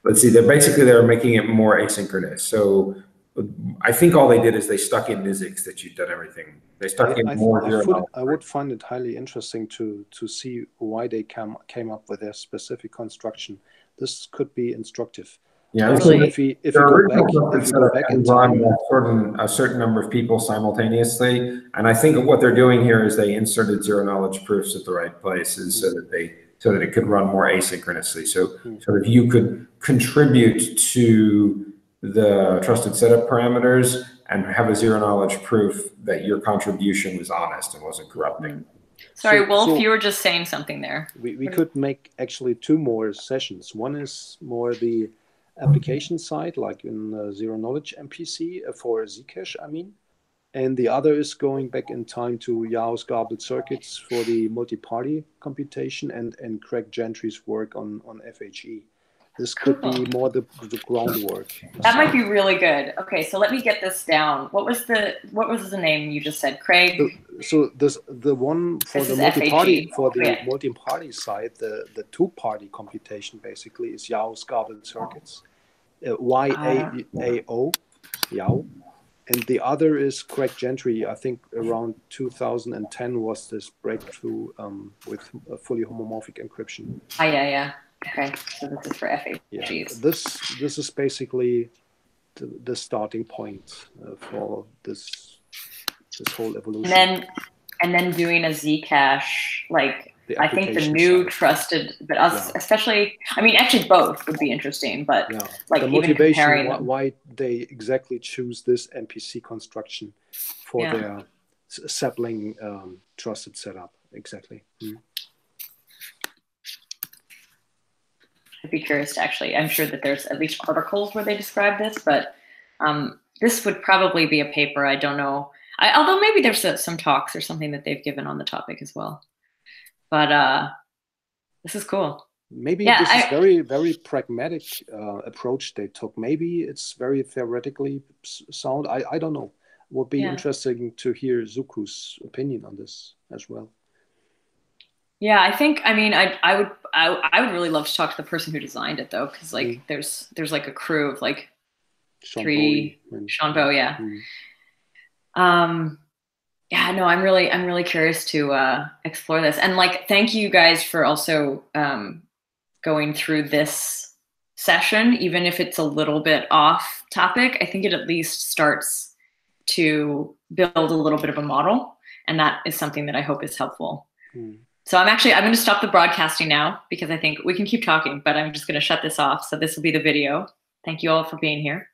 Let's see, they're making it more asynchronous. So I think all they did is they stuck in NISIX that you've done everything. They stuck in more zero. I would find it highly interesting to see why they came up with their specific construction. This could be instructive. Yeah, so if you go back in time, a certain number of people simultaneously, and I think what they're doing here is they inserted zero knowledge proofs at the right places so that it could run more asynchronously. So if you could contribute to the trusted setup parameters and have a zero knowledge proof that your contribution was honest and wasn't corrupting. Sorry, Wolf, you were just saying something there. We could make actually two more sessions. One is more the application side, like in zero knowledge MPC for Zcash, and the other is going back in time to Yao's garbled circuits for the multi-party computation and Craig Gentry's work on FHE. This could be more the groundwork. That might be really good. Okay, so let me get this down. What was the name you just said, Craig? So the one for the multi-party multi-party side, the two-party computation basically is Yao's garbled circuits. YAO, Yao, And the other is correct gentry. I think around 2010 was this breakthrough with a fully homomorphic encryption. Oh, yeah. Okay, so this is for FHEs. Yeah, this is basically the starting point for this whole evolution. And then doing a Zcash, like I think the new side. Trusted, but us especially. I mean, actually both would be interesting, but like the motivation why they exactly choose this MPC construction for their sapling trusted setup exactly. I'd be curious to actually. I'm sure that there's at least articles where they describe this, but this would probably be a paper. I don't know. Although maybe there's some talks or something that they've given on the topic as well. But this is cool. Maybe this is very, very pragmatic approach they took. Maybe it's very theoretically sound. I don't know. Would be interesting to hear Zuku's opinion on this as well. Yeah, I think. I mean, I would really love to talk to the person who designed it though, because like there's like a crew of like Sean Bo, yeah, no, I'm really curious to explore this, and like thank you guys for also going through this session, even if it's a little bit off topic. I think it at least starts to build a little bit of a model, and that is something that I hope is helpful. So I'm going to stop the broadcasting now because I think we can keep talking, but I'm just going to shut this off. So this will be the video. Thank you all for being here.